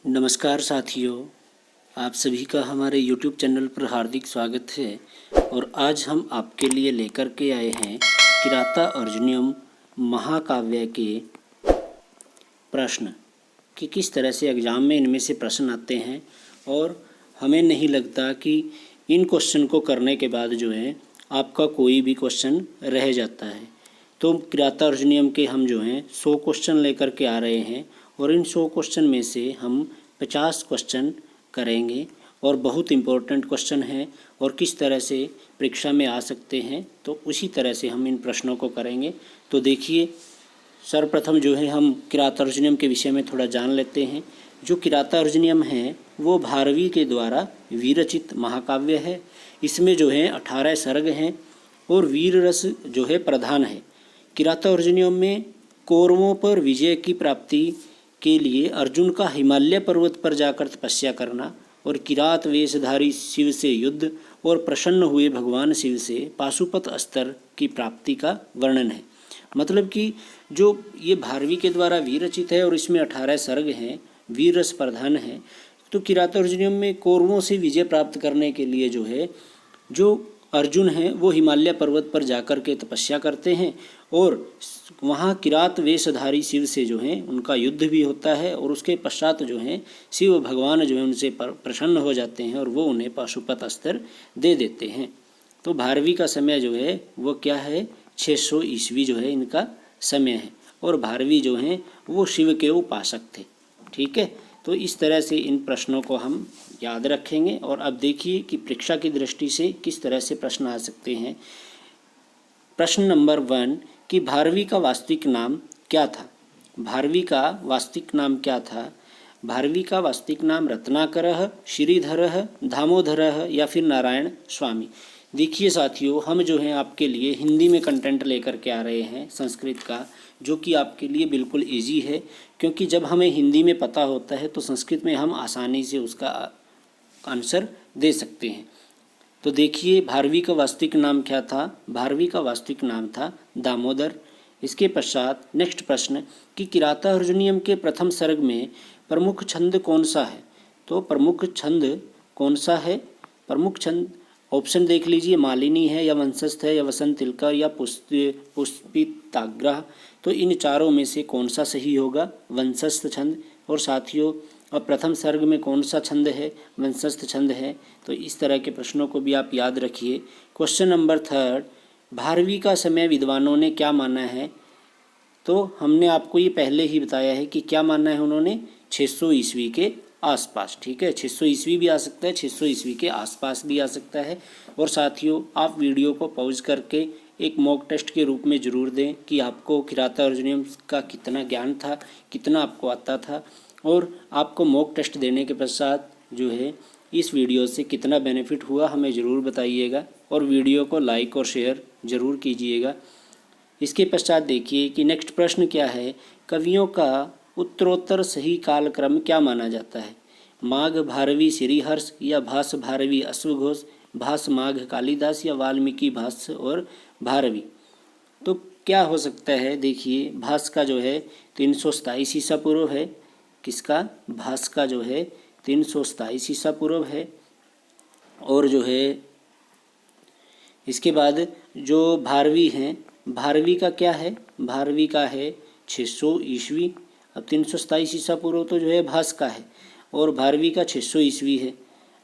नमस्कार साथियों, आप सभी का हमारे YouTube चैनल पर हार्दिक स्वागत है। और आज हम आपके लिए लेकर के आए हैं किराता अर्जुनीयम महाकाव्य के प्रश्न कि किस तरह से एग्ज़ाम में इनमें से प्रश्न आते हैं। और हमें नहीं लगता कि इन क्वेश्चन को करने के बाद जो है आपका कोई भी क्वेश्चन रह जाता है। तो किराता अर्जुनीयम के हम जो हैं 100 क्वेश्चन लेकर के आ रहे हैं और इन 100 क्वेश्चन में से हम 50 क्वेश्चन करेंगे और बहुत इम्पोर्टेंट क्वेश्चन है और किस तरह से परीक्षा में आ सकते हैं, तो उसी तरह से हम इन प्रश्नों को करेंगे। तो देखिए, सर्वप्रथम जो है हम किराता अर्जुनीयम के विषय में थोड़ा जान लेते हैं। जो किराता अर्जुनीयम है वो भारवी के द्वारा विरचित महाकाव्य है। इसमें जो है 18 सर्ग हैं और वीर रस जो है प्रधान है। किराता अर्जुनीयम में कौरवों पर विजय की प्राप्ति के लिए अर्जुन का हिमालय पर्वत पर जाकर तपस्या करना और किरात वेशधारी शिव से युद्ध और प्रसन्न हुए भगवान शिव से पाशुपत अस्त्र की प्राप्ति का वर्णन है। मतलब कि जो ये भारवी के द्वारा विरचित है और इसमें 18 सर्ग हैं, वीर रस प्रधान है। तो किराता अर्जुनीयम में कौरवों से विजय प्राप्त करने के लिए जो है जो अर्जुन हैं वो हिमालय पर्वत पर जाकर के तपस्या करते हैं और वहाँ किरात वेशधारी शिव से जो है उनका युद्ध भी होता है और उसके पश्चात जो है शिव भगवान जो है उनसे प्रसन्न हो जाते हैं और वो उन्हें पाशुपत अस्त्र दे देते हैं। तो भारवी का समय जो है वो क्या है, 600 ईस्वी जो है इनका समय है और भारवी जो हैं वो शिव के उपासक थे। ठीक है, तो इस तरह से इन प्रश्नों को हम याद रखेंगे। और अब देखिए कि परीक्षा की दृष्टि से किस तरह से प्रश्न आ सकते हैं। प्रश्न नंबर 1 कि भारवी का वास्तविक नाम क्या था। भारवी का वास्तविक नाम क्या था। भारवी का वास्तविक नाम रत्नाकरः, श्रीधरः, दामोदरः या फिर नारायण स्वामी। देखिए साथियों, हम जो हैं आपके लिए हिंदी में कंटेंट लेकर के आ रहे हैं संस्कृत का, जो कि आपके लिए बिल्कुल इजी है, क्योंकि जब हमें हिंदी में पता होता है तो संस्कृत में हम आसानी से उसका आंसर दे सकते हैं। तो देखिए, भारवी का वास्तविक नाम क्या था। भारवी का वास्तविक नाम था दामोदर। इसके पश्चात नेक्स्ट प्रश्न कि किराता अर्जुनीयम के प्रथम सर्ग में प्रमुख छंद कौन सा है। तो प्रमुख छंद कौन सा है। प्रमुख छंद ऑप्शन देख लीजिए, मालिनी है या वंशस्थ है या वसंत तिलकर या पुष्पिताग्रह। तो इन चारों में से कौन सा सही होगा, वंशस्थ छंद। और साथियों, अब प्रथम सर्ग में कौन सा छंद है, वंशस्थ छंद है। तो इस तरह के प्रश्नों को भी आप याद रखिए। क्वेश्चन नंबर 3, भारवी का समय विद्वानों ने क्या माना है। तो हमने आपको ये पहले ही बताया है कि क्या माना है उन्होंने, 600 ईस्वी के आसपास। ठीक है, 600 ईस्वी भी आ सकता है, 600 ईस्वी के आसपास भी आ सकता है। और साथियों, आप वीडियो को पॉज करके एक मॉक टेस्ट के रूप में ज़रूर दें कि आपको किराता अर्जुनीयम का कितना ज्ञान था, कितना आपको आता था। और आपको मॉक टेस्ट देने के पश्चात जो है इस वीडियो से कितना बेनिफिट हुआ हमें ज़रूर बताइएगा और वीडियो को लाइक और शेयर ज़रूर कीजिएगा। इसके पश्चात देखिए कि नेक्स्ट प्रश्न क्या है, कवियों का उत्तरोत्तर सही कालक्रम क्या माना जाता है। माघ भारवी श्रीहर्ष या भास भारवी अश्वघोष, भास माघ कालिदास या वाल्मीकि भास और भारवी। तो क्या हो सकता है, देखिए भास का जो है 327 ईसा पूर्व है। किसका, भास का जो है 327 ईसा पूर्व है। और जो है इसके बाद जो भारवी हैं, भारवी का क्या है, भारवी का है 600 ईस्वी। अब 327 ईसा पूर्व तो जो है भास का है और भारवी का 600 ईस्वी है।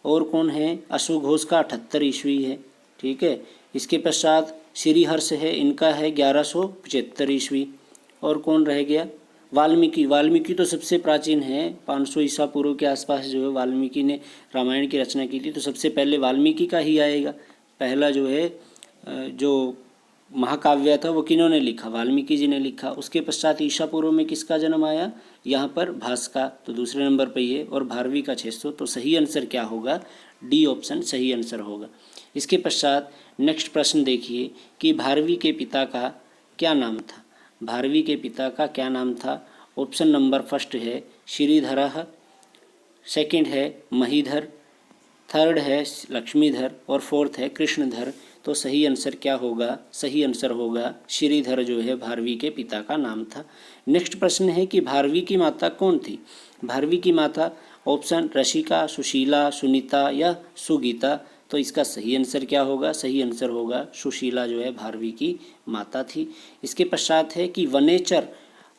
और कौन है, अश्वघोष का 78 ईस्वी है। ठीक है, इसके पश्चात श्रीहर्ष है, इनका है 1175 ईस्वी। और कौन रह गया, वाल्मीकि। वाल्मीकि तो सबसे प्राचीन है, 500 ईसा पूर्व के आसपास जो है वाल्मीकि ने रामायण की रचना की थी। तो सबसे पहले वाल्मीकि का ही आएगा। पहला जो है जो महाकाव्य था वो किन्होंने लिखा, वाल्मीकि जी ने लिखा। उसके पश्चात ईसा पूर्व में किसका जन्म आया, यहाँ पर भास का, तो दूसरे नंबर पर ये। और भारवी का 600। तो सही आंसर क्या होगा, डी ऑप्शन सही आंसर होगा। इसके पश्चात नेक्स्ट प्रश्न देखिए कि भारवी के पिता का क्या नाम था। भारवी के पिता का क्या नाम था। ऑप्शन नंबर फर्स्ट है श्रीधरः, सेकंड है महीधर, थर्ड है लक्ष्मीधर और फोर्थ है कृष्णधर। तो सही आंसर क्या होगा, सही आंसर होगा श्रीधर जो है भारवी के पिता का नाम था। नेक्स्ट प्रश्न है कि भारवी की माता कौन थी। भारवी की माता, ऑप्शन रसिका, सुशीला, सुनीता या सुगीता। तो इसका सही आंसर क्या होगा? सही आंसर होगा सुशीला जो है भारवी की माता थी। इसके पश्चात है कि वनेचर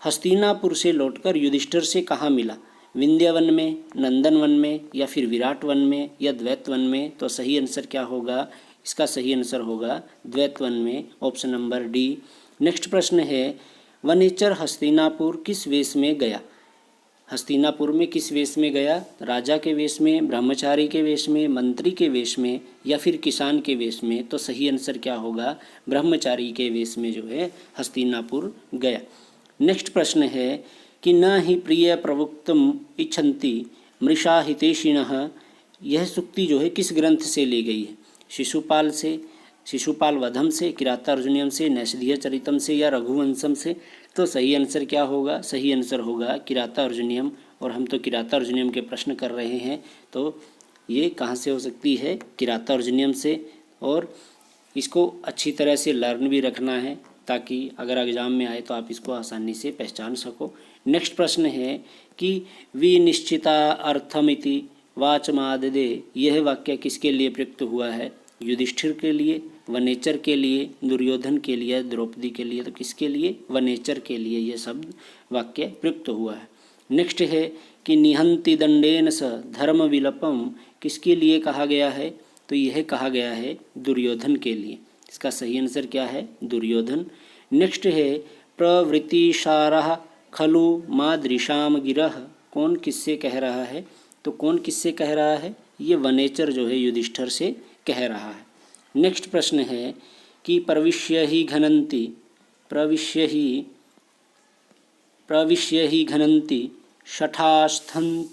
हस्तिनापुर से लौटकर युधिष्ठिर से कहाँ मिला? विंध्यवन में, नंदनवन में या फिर विराट वन में या द्वैत वन में। तो सही आंसर क्या होगा? इसका सही आंसर होगा द्वैत वन में, ऑप्शन नंबर डी। नेक्स्ट प्रश्न है वनेचर हस्तिनापुर किस वेश में गया? हस्तिनापुर में किस वेश में गया? राजा के वेश में, ब्रह्मचारी के वेश में, मंत्री के वेश में या फिर किसान के वेश में। तो सही आंसर क्या होगा? ब्रह्मचारी के वेश में जो है हस्तिनापुर गया। नेक्स्ट प्रश्न है कि न ही प्रिय प्रवक्तुम इच्छन्ति मृषा हितैषिणः। यह सूक्ति जो है किस ग्रंथ से ली गई है? शिशुपाल से, शिशुपाल वधम से, किरातार्जुनीयम से, नैषधीय चरितम से या रघुवंशम से। तो सही आंसर क्या होगा? सही आंसर होगा किरातार्जुनीयम। और हम तो किरातार्जुनीयम के प्रश्न कर रहे हैं, तो ये कहाँ से हो सकती है? किरातार्जुनीयम से। और इसको अच्छी तरह से लर्न भी रखना है ताकि अगर एग्जाम में आए तो आप इसको आसानी से पहचान सको। नेक्स्ट प्रश्न है कि विनिश्चिता अर्थमिति वाचमाददे। यह वाक्य किसके लिए प्रयुक्त हुआ है? युधिष्ठिर के लिए, वनेचर के लिए, दुर्योधन के लिए, द्रौपदी के लिए। तो किसके लिए? वनेचर के लिए यह शब्द वाक्य प्रयुक्त हुआ है। नेक्स्ट है कि निहंति दंडेन स धर्म विलपम किसके लिए कहा गया है? तो यह कहा गया है दुर्योधन के लिए। इसका सही आंसर क्या है? दुर्योधन। नेक्स्ट है प्रवृत्तिसारः खलु मादृशाम गिरः। कौन किससे कह रहा है? तो कौन किससे कह रहा है? ये वनेचर जो है युधिष्ठिर से कह रहा है। नेक्स्ट प्रश्न है कि प्रविश्य ही घनंती, प्रविश्य ही घनंती शठास्थन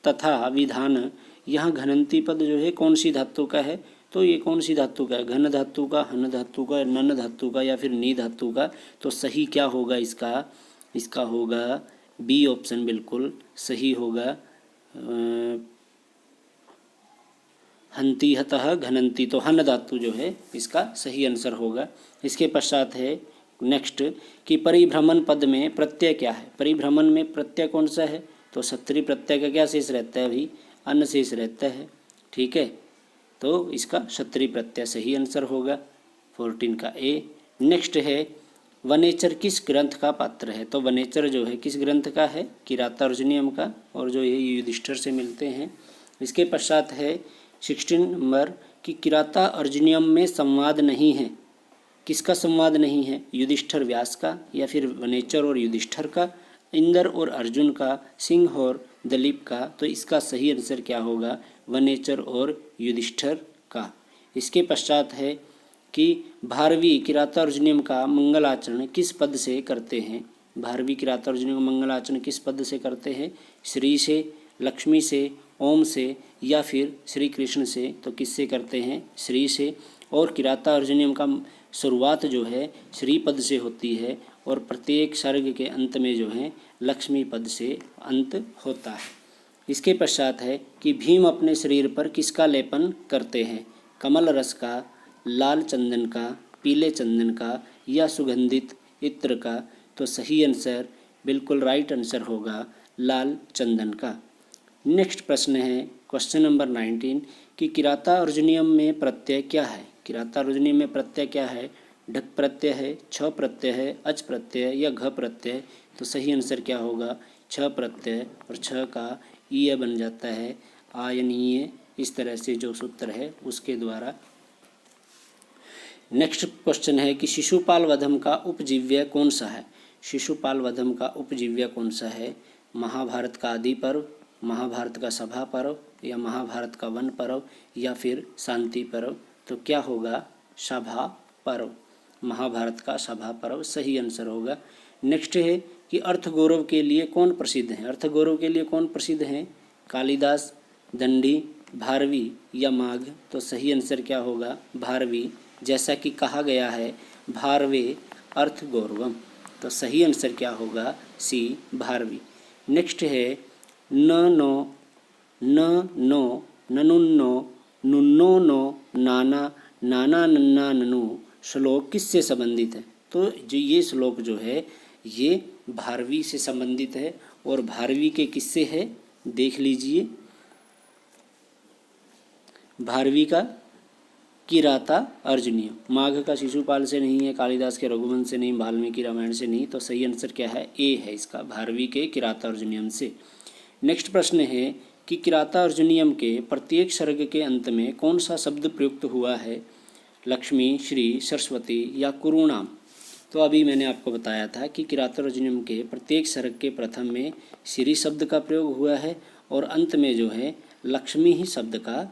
तथा विधान। यहाँ घनंती पद जो है कौन सी धातु का है? तो ये कौन सी धातु का है? घन धातु का, हन धातु का, नन धातु का या फिर नी धातु का। तो सही क्या होगा इसका? इसका होगा बी ऑप्शन, बिल्कुल सही होगा। हंती हतः घनंती, तो हन धातु जो है इसका सही आंसर होगा। इसके पश्चात है नेक्स्ट कि परिभ्रमण पद में प्रत्यय क्या है? परिभ्रमण में प्रत्यय कौन सा है? तो सत्री प्रत्यय का क्या शेष रहता है? अभी अन्न शेष रहता है। ठीक है, तो इसका क्षत्रिय प्रत्यय सही आंसर होगा 14 का ए। नेक्स्ट है वनेचर किस ग्रंथ का पात्र है? तो वनेचर जो है किस ग्रंथ का है? किरातार्जुनीयम का, और जो ये युधिष्ठिर से मिलते हैं। इसके पश्चात है 16 नंबर कि किरातार्जुनीयम में संवाद नहीं है। किसका संवाद नहीं है? युधिष्ठिर व्यास का या फिर वनेचर और युधिष्ठिर का, इंद्र और अर्जुन का, सिंह और दिलीप का। तो इसका सही आंसर क्या होगा? वनेचर और युधिष्ठिर का। इसके पश्चात है कि भारवी किरातार्जुनीयम का मंगलाचरण किस पद से करते हैं? भारवी किरातार्जुनीयम का मंगलाचरण किस पद से करते हैं? श्री से, लक्ष्मी से, ओम से या फिर श्री कृष्ण से। तो किससे करते हैं? श्री से। और किरातार्जुनीयम का शुरुआत जो है श्री पद से होती है और प्रत्येक सर्ग के अंत में जो है लक्ष्मी पद से अंत होता है। इसके पश्चात है कि भीम अपने शरीर पर किसका लेपन करते हैं? कमल रस का, लाल चंदन का, पीले चंदन का या सुगंधित इत्र का। तो सही आंसर, बिल्कुल राइट आंसर होगा लाल चंदन का। नेक्स्ट प्रश्न है क्वेश्चन नंबर 19 कि किरातार्जुनीयम में प्रत्यय क्या है? किरातार्जुनीयम में प्रत्यय क्या है? ढक प्रत्यय है, छ प्रत्यय है, अच प्रत्यय या घ प्रत्यय। तो सही आंसर क्या होगा? छ प्रत्यय, और छ का ईय बन जाता है आयनीय। इस तरह से जो सूत्र है उसके द्वारा। नेक्स्ट क्वेश्चन है कि शिशुपाल वधम का उपजीव्य कौन सा है? शिशुपाल वधम का उपजीव्य कौन सा है? महाभारत का आदि पर्व, महाभारत का सभा पर्व या महाभारत का वन पर्व या फिर शांति पर्व। तो क्या होगा? सभा पर्व, महाभारत का सभा पर्व सही आंसर होगा। नेक्स्ट है कि अर्थगौरव के लिए कौन प्रसिद्ध है? अर्थगौरव के लिए कौन प्रसिद्ध है? कालिदास, दंडी, भारवी या माघ। तो सही आंसर क्या होगा? भारवी। जैसा कि कहा गया है भारवे अर्थगौरवम। तो सही आंसर क्या होगा? सी भारवी। नेक्स्ट है न नो, न नो, ननुन्नो, नुन्नो नो, नाना, नाना नन्ना ननु श्लोक किससे संबंधित है? तो जो ये श्लोक जो है ये भारवी से संबंधित है। और भारवी के किससे है? देख लीजिए। भारवी का किराता अर्जुनीयम, माघ का शिशुपाल से नहीं है, कालिदास के रघुवंश से नहीं, वाल्मीकि रामायण से नहीं, तो सही आंसर क्या है? ए है इसका, भारवी के किराता अर्जुनीयम से। नेक्स्ट प्रश्न है कि किराता अर्जुनीयम के प्रत्येक सर्ग के अंत में कौन सा शब्द प्रयुक्त हुआ है? लक्ष्मी, श्री, सरस्वती या कुरुणाम? तो अभी मैंने आपको बताया था कि किराता अर्जुनीयम के प्रत्येक सर्ग के प्रथम में श्री शब्द का प्रयोग हुआ है और अंत में जो है लक्ष्मी ही शब्द का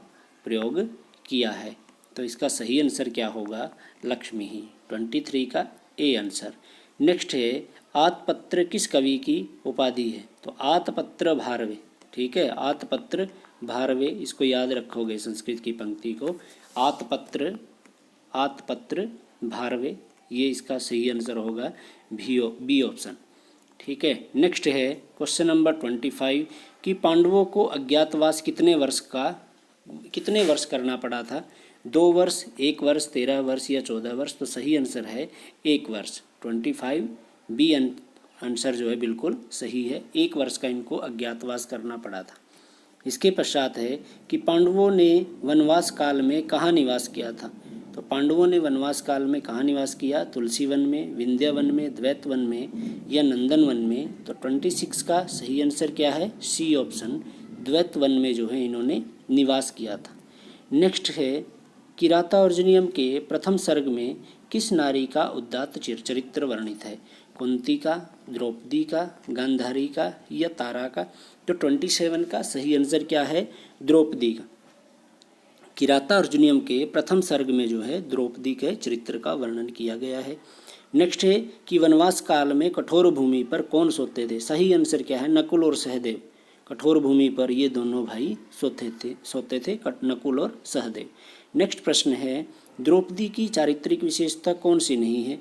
प्रयोग किया है। तो इसका सही आंसर क्या होगा? लक्ष्मी ही, 23 का ए आंसर। नेक्स्ट है आतपत्र किस कवि की उपाधि है? तो आतपत्र भारवे, ठीक है, आतपत्र भारवे, इसको याद रखोगे संस्कृत की पंक्ति को, आतपत्र भारवे, ये इसका सही आंसर होगा बी ऑप्शन, ठीक है। नेक्स्ट है क्वेश्चन नंबर 25 कि पांडवों को अज्ञातवास कितने वर्ष करना पड़ा था? 2 वर्ष, 1 वर्ष, 13 वर्ष या 14 वर्ष? तो सही आंसर है 1 वर्ष, 25 बी आंसर जो है बिल्कुल सही है। 1 वर्ष का इनको अज्ञातवास करना पड़ा था। इसके पश्चात है कि पांडवों ने वनवास काल में कहाँ निवास किया था? तो पांडवों ने वनवास काल में कहाँ निवास किया? तुलसी वन में, विंध्य वन में, द्वैत वन में या नंदन वन में? तो 26 का सही आंसर क्या है? सी ऑप्शन, द्वैत वन में जो है इन्होंने निवास किया था। नेक्स्ट है किराता अर्जुनीयम के प्रथम सर्ग में किस नारी का उदात्त चरित्र वर्णित है? कुंती का, द्रौपदी का, गांधारी का या तारा का? तो 27 का सही आंसर क्या है? द्रौपदी का। किराता अर्जुनीयम के प्रथम सर्ग में जो है द्रौपदी के चरित्र का वर्णन किया गया है। नेक्स्ट है कि वनवास काल में कठोर भूमि पर कौन सोते थे? सही आंसर क्या है? नकुल और सहदेव। कठोर भूमि पर ये दोनों भाई सोते थे नकुल और सहदेव। नेक्स्ट प्रश्न है द्रौपदी की चारित्रिक विशेषता कौन सी नहीं है?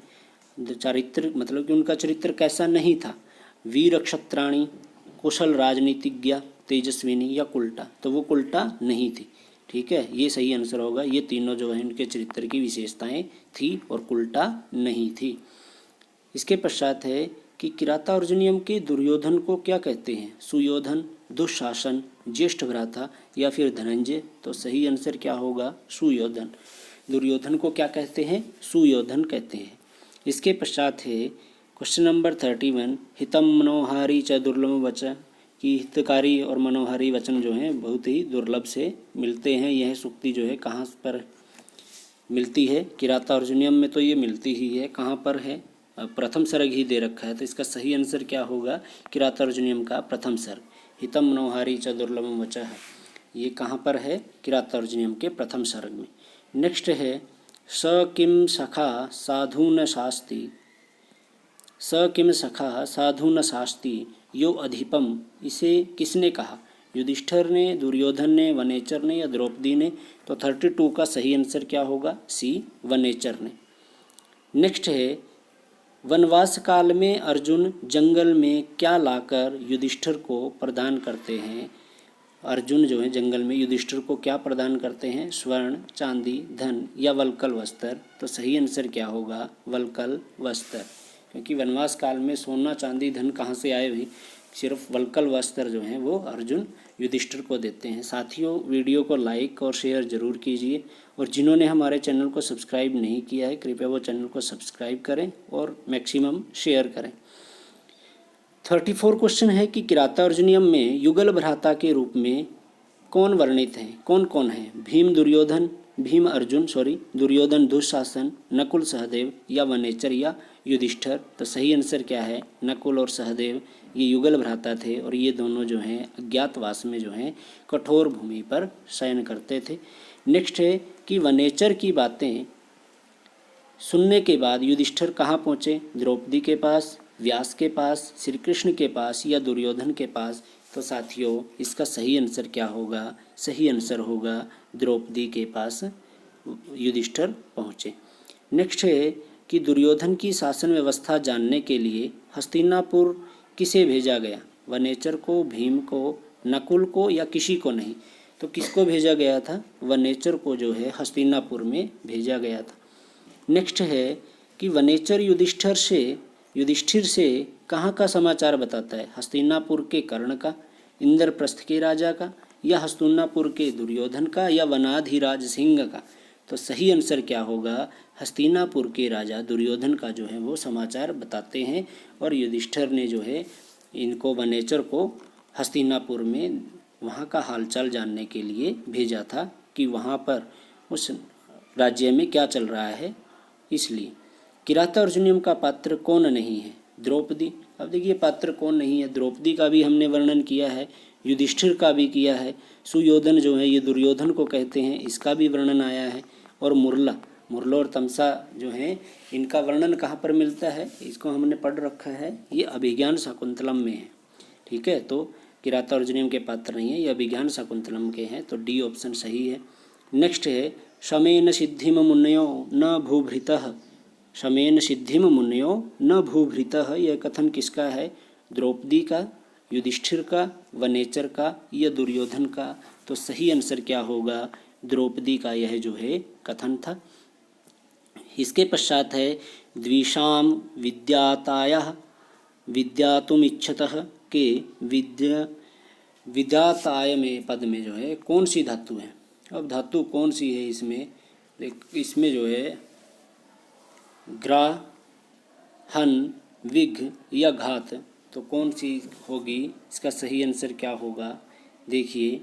चारित्र मतलब कि उनका चरित्र कैसा नहीं था? वीर क्षत्राणी, कुशल राजनीतिज्ञ, तेजस्विनी या उल्टा? तो वो उल्टा नहीं थी, ठीक है, ये सही आंसर होगा। ये तीनों जो है इनके चरित्र की विशेषताएं थी और उल्टा नहीं थी। इसके पश्चात है कि किराता अर्जुनीयम के दुर्योधन को क्या कहते हैं? सुयोधन, दुशासन, ज्येष्ठ भ्राता या फिर धनंजय? तो सही आंसर क्या होगा? सुयोधन। दुर्योधन को क्या कहते हैं? सुयोधन कहते हैं। इसके पश्चात है क्वेश्चन नंबर 31 हितम मनोहारी च दुर्लभ वचन, कि हितकारी और मनोहारी वचन जो हैं बहुत ही दुर्लभ से मिलते हैं। यह सूक्ति जो है कहाँ पर मिलती है? किराता अर्जुनीयम में तो ये मिलती ही है। कहाँ पर है? प्रथम सर्ग ही दे रखा है, तो इसका सही आंसर क्या होगा? किराता अर्जुनीयम का प्रथम सर्ग, हितम मनोहारी च दुर्लभम वचः है, ये कहाँ पर है? किराता अर्जुनीयम के प्रथम सर्ग में। नेक्स्ट है स किम सखा साधु न शास्ति, स किम सखा साधु न शास्ति यो अधिपम, इसे किसने कहा? युधिष्ठिर ने, दुर्योधन ने, वनेचर ने या द्रौपदी ने? तो 32 का सही आंसर क्या होगा? सी, वनेचर ने। नेक्स्ट है वनवास काल में अर्जुन जंगल में क्या लाकर युधिष्ठिर को प्रदान करते हैं? अर्जुन जो है जंगल में युधिष्ठिर को क्या प्रदान करते हैं? स्वर्ण, चांदी, धन या वल्कल वस्त्र? तो सही आंसर क्या होगा? वल्कल वस्त्र, क्योंकि वनवास काल में सोना, चांदी, धन कहाँ से आए भाई? सिर्फ वल्कल वस्त्र जो हैं वो अर्जुन युधिष्ठिर को देते हैं। साथियों, वीडियो को लाइक और शेयर ज़रूर कीजिए और जिन्होंने हमारे चैनल को सब्सक्राइब नहीं किया है कृपया वो चैनल को सब्सक्राइब करें और मैक्सिमम शेयर करें। 34 क्वेश्चन है कि किराता अर्जुनीयम में युगल भ्राता के रूप में कौन वर्णित हैं? कौन कौन है? दुर्योधन, दुशासन, नकुल, सहदेव या वनेचर या युधिष्ठिर? तो सही आंसर क्या है? नकुल और सहदेव ये युगल भ्राता थे और ये दोनों जो हैं अज्ञातवास में जो हैं कठोर भूमि पर शयन करते थे। नेक्स्ट है कि वनेचर की बातें सुनने के बाद युधिष्ठिर कहाँ पहुँचे? द्रौपदी के पास, व्यास के पास, श्री कृष्ण के पास या दुर्योधन के पास? तो साथियों इसका सही आंसर क्या होगा? सही आंसर होगा द्रौपदी के पास युधिष्ठिर पहुँचे। नेक्स्ट है कि दुर्योधन की शासन व्यवस्था जानने के लिए हस्तिनापुर किसे भेजा गया? वनेचर को, भीम को, नकुल को या किसी को नहीं? तो किसको भेजा गया था? वनेचर को जो है हस्तिनापुर में भेजा गया था। नेक्स्ट है कि वनेचर युधिष्ठिर से कहाँ का समाचार बताता है? हस्तिनापुर के कर्ण का, इंद्रप्रस्थ के राजा का, या हस्तिनापुर के दुर्योधन का, या वनाधिराज सिंह का। तो सही आंसर क्या होगा, हस्तिनापुर के राजा दुर्योधन का जो है वो समाचार बताते हैं और युधिष्ठिर ने जो है इनको वनेचर को हस्तिनापुर में वहाँ का हालचाल जानने के लिए भेजा था कि वहाँ पर उस राज्य में क्या चल रहा है। इसलिए किराता अर्जुनियम का पात्र कौन नहीं है, द्रौपदी। अब देखिए पात्र कौन नहीं है, द्रौपदी का भी हमने वर्णन किया है, युधिष्ठिर का भी किया है, सुयोधन जो है ये दुर्योधन को कहते हैं, इसका भी वर्णन आया है, और मुरला और तमसा जो है इनका वर्णन कहाँ पर मिलता है, इसको हमने पढ़ रखा है, ये अभिज्ञान शाकुंतलम में है। ठीक है, तो किराता अर्जुनियम के पात्र नहीं है, ये अभिज्ञान शाकुंतलम के हैं, तो डी ऑप्शन सही है। नेक्स्ट है शमेन सिद्धिम मुनयो न भूभृतः। शमेन सिद्धिम मुनयो न भूभृतः, यह कथन किसका है, द्रौपदी का, युधिष्ठिर का, वनेचर का, या दुर्योधन का। तो सही आंसर क्या होगा, द्रौपदी का यह जो है कथन था। इसके पश्चात है द्विषाम विद्यातायः विद्यातुम इच्छतः के विद्याताय में पद में जो है कौन सी धातु है। अब धातु कौन सी है इसमें जो है ग्रा, हन, विघ या घात, तो कौन सी होगी, इसका सही आंसर क्या होगा। देखिए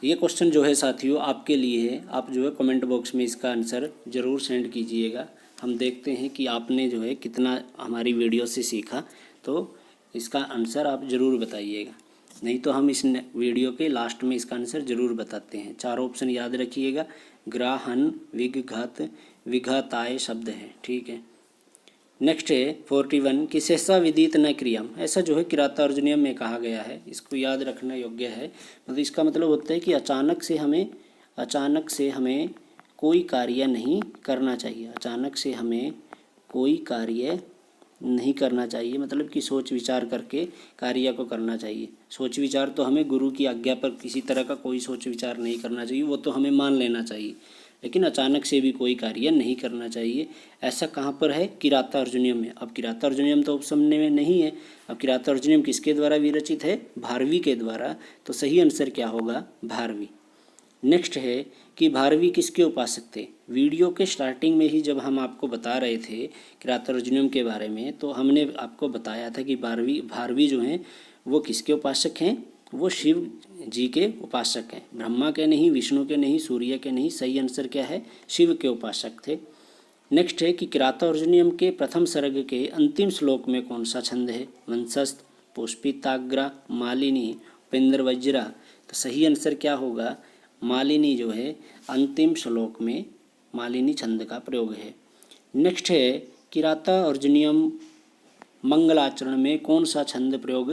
ये क्वेश्चन जो है साथियों आपके लिए है, आप जो है कमेंट बॉक्स में इसका आंसर ज़रूर सेंड कीजिएगा। हम देखते हैं कि आपने जो है कितना हमारी वीडियो से सीखा, तो इसका आंसर आप ज़रूर बताइएगा, नहीं तो हम इस वीडियो के लास्ट में इसका आंसर ज़रूर बताते हैं। 4 ऑप्शन याद रखिएगा, ग्रा, हन, विघ, घात, विघाताय शब्द है। ठीक है, नेक्स्ट है 41 कि सहसा विदित न क्रियाम। ऐसा जो है किराता अर्जुनियम में कहा गया है, इसको याद रखना योग्य है। मतलब इसका मतलब होता है कि अचानक से हमें कोई कार्य नहीं करना चाहिए, अचानक से हमें कोई कार्य नहीं करना चाहिए, मतलब कि सोच विचार करके कार्य को करना चाहिए। सोच विचार तो हमें गुरु की आज्ञा पर किसी तरह का कोई सोच विचार नहीं करना चाहिए, वो तो हमें मान लेना चाहिए, लेकिन अचानक से भी कोई कार्य नहीं करना चाहिए। ऐसा कहाँ पर है, किराता अर्जुनियम में। अब किराता अर्जुनियम तो उपसमने में नहीं है, अब किराता अर्जुनियम किसके द्वारा विरचित है, भारवी के द्वारा। तो सही आंसर क्या होगा, भारवी। नेक्स्ट है कि भारवी किसके उपासक थे। वीडियो के स्टार्टिंग में ही जब हम आपको बता रहे थे किराता अर्जुनियम के बारे में, तो हमने आपको बताया था कि भारवी जो हैं वो किसके उपासक हैं, वो शिव जी के उपासक हैं, ब्रह्मा के नहीं, विष्णु के नहीं, सूर्य के नहीं। सही आंसर क्या है, शिव के उपासक थे। नेक्स्ट है कि किराता अर्जुनियम के प्रथम सर्ग के अंतिम श्लोक में कौन सा छंद है, वंशस्थ, पुष्पिताग्रा, मालिनी, उपेंद्र वज्रा। तो सही आंसर क्या होगा, मालिनी जो है अंतिम श्लोक में मालिनी छंद का प्रयोग है। नेक्स्ट है किराता अर्जुनियम मंगलाचरण में कौन सा छंद प्रयोग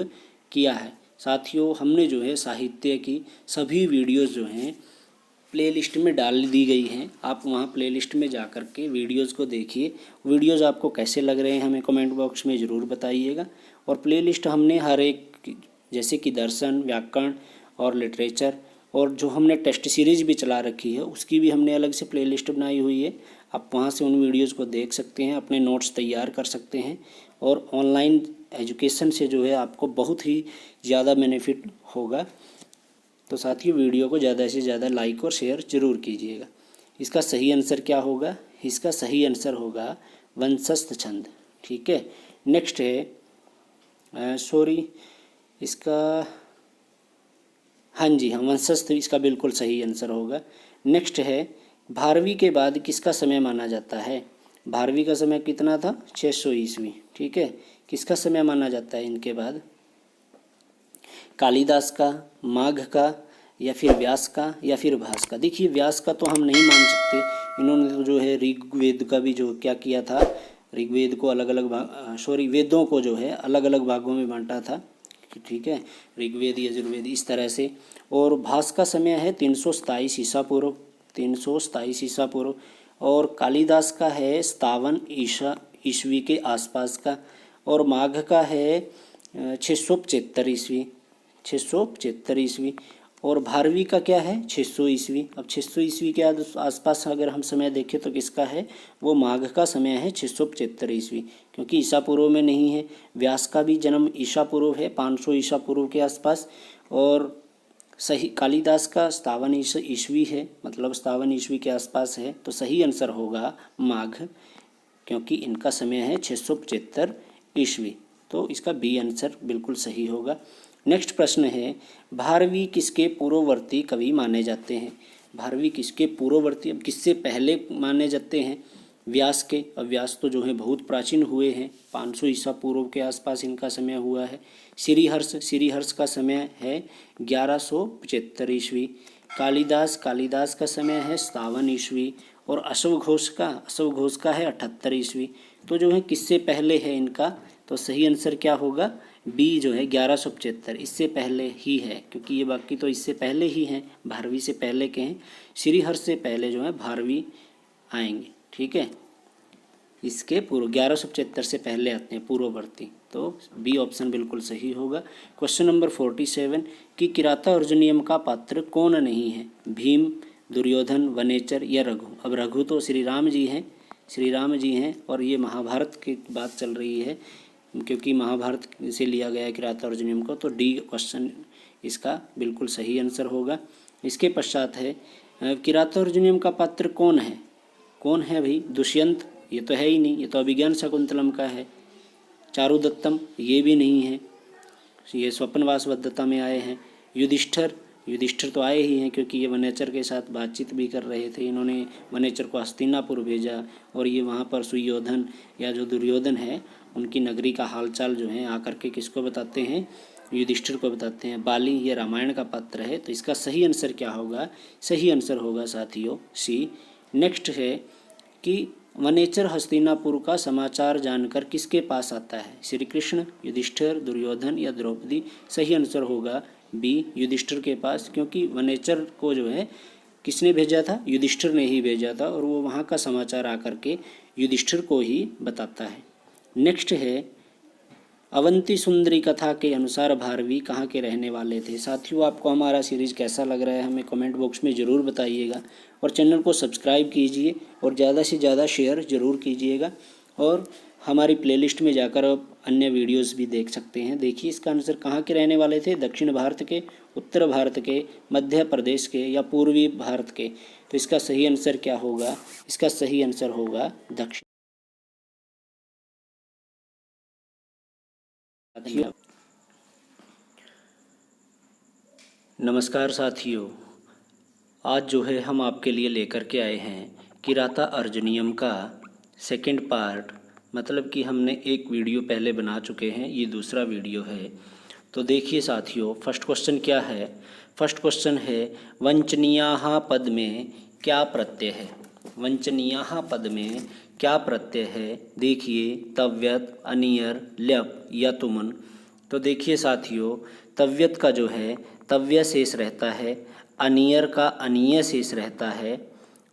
किया है। साथियों हमने जो है साहित्य की सभी वीडियोज़ जो हैं प्लेलिस्ट में डाल दी गई हैं, आप वहां प्लेलिस्ट में जा कर के वीडियोज़ को देखिए। वीडियोज़ आपको कैसे लग रहे हैं हमें कमेंट बॉक्स में ज़रूर बताइएगा। और प्लेलिस्ट हमने हर एक, जैसे कि दर्शन, व्याकरण और लिटरेचर, और जो हमने टेस्ट सीरीज भी चला रखी है उसकी भी हमने अलग से प्लेलिस्ट बनाई हुई है। आप वहाँ से उन वीडियोज़ को देख सकते हैं, अपने नोट्स तैयार कर सकते हैं, और ऑनलाइन एजुकेशन से जो है आपको बहुत ही ज़्यादा बेनिफिट होगा। तो साथियों वीडियो को ज़्यादा से ज़्यादा लाइक और शेयर ज़रूर कीजिएगा। इसका सही आंसर क्या होगा, इसका सही आंसर होगा वंशस्थ छंद। ठीक है, नेक्स्ट है इसका हाँ जी हाँ, वंशस्थ इसका बिल्कुल सही आंसर होगा। नेक्स्ट है भारवी के बाद किसका समय माना जाता है। भारवी का समय कितना था, 600 ईस्वी। ठीक है, किसका समय माना जाता है इनके बाद, कालिदास का, माघ का, या फिर व्यास का, या फिर भास का। देखिए व्यास का तो हम नहीं मान सकते, इन्होंने तो जो है ऋग्वेद का भी जो क्या किया था, ऋग्वेद को अलग अलग वेदों को जो है अलग अलग भागों में बांटा था। ठीक है, ऋग्वेद, यजुर्वेद इस तरह से। और भास का समय है 327 ईसा पूर्व, 327 ईसा पूर्व। और कालिदास का है 57 ईस्वी के आसपास का। और माघ का है 675 ईस्वी, 675 ईस्वी। और भारवी का क्या है 600 ईस्वी। अब 600 ईस्वी के आसपास अगर हम समय देखें तो किसका है, वो माघ का समय है 675 ईस्वी, क्योंकि ईसा पूर्व में नहीं है। व्यास का भी जन्म ईसा पूर्व है 500 ईसा पूर्व के आसपास, और सही कालिदास का 57 ईस्वी है, मतलब 57 ईस्वी के आसपास है। तो सही आंसर होगा माघ, क्योंकि इनका समय है 675 ईस्वी। तो इसका बी आंसर बिल्कुल सही होगा। नेक्स्ट प्रश्न है, भारवी किसके पूर्ववर्ती कवि माने जाते हैं। भारवी किसके पूर्ववर्ती, अब किससे पहले माने जाते हैं, व्यास के। अब व्यास तो जो है बहुत प्राचीन हुए हैं, 500 ईसा पूर्व के आसपास इनका समय हुआ है। श्रीहर्ष का समय है 1175 ईस्वी। कालिदास का समय है 57 ईस्वी। और अश्वघोष का है 78 ईस्वी। तो जो है किससे पहले है इनका, तो सही आंसर क्या होगा, बी जो है 1175, इससे पहले ही है, क्योंकि ये बाकी तो इससे पहले ही हैं, भारवी से पहले के हैं। श्रीहर्ष से पहले जो है भारवी आएंगे, ठीक है। इसके पूर्व 1175 से पहले आते हैं पूर्ववर्ती, तो बी ऑप्शन बिल्कुल सही होगा। क्वेश्चन नंबर 47 कि किराता अर्जुनियम का पात्र कौन नहीं है, भीम, दुर्योधन, वनेचर या रघु। अब रघु तो श्री राम जी हैं, और ये महाभारत की बात चल रही है, क्योंकि महाभारत से लिया गया है किराता अर्जुनियम को। तो डी क्वेश्चन इसका बिल्कुल सही आंसर होगा। इसके पश्चात है किराता अर्जुनियम का पात्र कौन है भाई, दुष्यंत, ये तो है ही नहीं, ये तो अभिज्ञान शकुंतलम का है। चारुदत्तम, ये भी नहीं है, ये स्वप्नवासवदत्ता में आए हैं। युधिष्ठिर तो आए ही हैं, क्योंकि ये वनेचर के साथ बातचीत भी कर रहे थे। इन्होंने वनेचर को हस्तिनापुर भेजा, और ये वहाँ पर सुयोधन या जो दुर्योधन है उनकी नगरी का हालचाल जो है आकर के किसको बताते हैं, युधिष्ठिर को बताते हैं। बाली ये रामायण का पात्र है। तो इसका सही आंसर क्या होगा, सही आंसर होगा साथियों सी। नेक्स्ट है कि वनेचर हस्तिनापुर का समाचार जानकर किसके पास आता है, श्री कृष्ण, युधिष्ठिर, दुर्योधन या द्रौपदी। सही आंसर होगा बी, युधिष्ठिर के पास, क्योंकि वनेचर को जो है किसने भेजा था, युधिष्ठिर ने ही भेजा था, और वो वहाँ का समाचार आकर के युधिष्ठिर को ही बताता है। नेक्स्ट है अवंती सुंदरी कथा के अनुसार भारवी कहाँ के रहने वाले थे। साथियों, आपको हमारा सीरीज़ कैसा लग रहा है हमें कमेंट बॉक्स में ज़रूर बताइएगा, और चैनल को सब्सक्राइब कीजिए और ज़्यादा से ज़्यादा शेयर ज़रूर कीजिएगा। और हमारी प्लेलिस्ट में जाकर आप अन्य वीडियोस भी देख सकते हैं। देखिए इसका आंसर कहाँ के रहने वाले थे, दक्षिण भारत के, उत्तर भारत के, मध्य प्रदेश के या पूर्वी भारत के। तो इसका सही आंसर क्या होगा, इसका सही आंसर होगा दक्षिण। नमस्कार साथियों, आज जो है हम आपके लिए लेकर के आए हैं किराता अर्जुनियम का सेकंड पार्ट। मतलब कि हमने एक वीडियो पहले बना चुके हैं, ये दूसरा वीडियो है। तो देखिए साथियों, फर्स्ट क्वेश्चन क्या है। फर्स्ट क्वेश्चन है वंचनीयाः पद में क्या प्रत्यय है। वंचनीयाः पद में क्या प्रत्यय है। देखिए तव्यत, अनियर, ल्यप या तुमन। तो देखिए साथियों, तव्यत का जो है तव्य शेष रहता है, अनियर का अनीय शेष रहता है,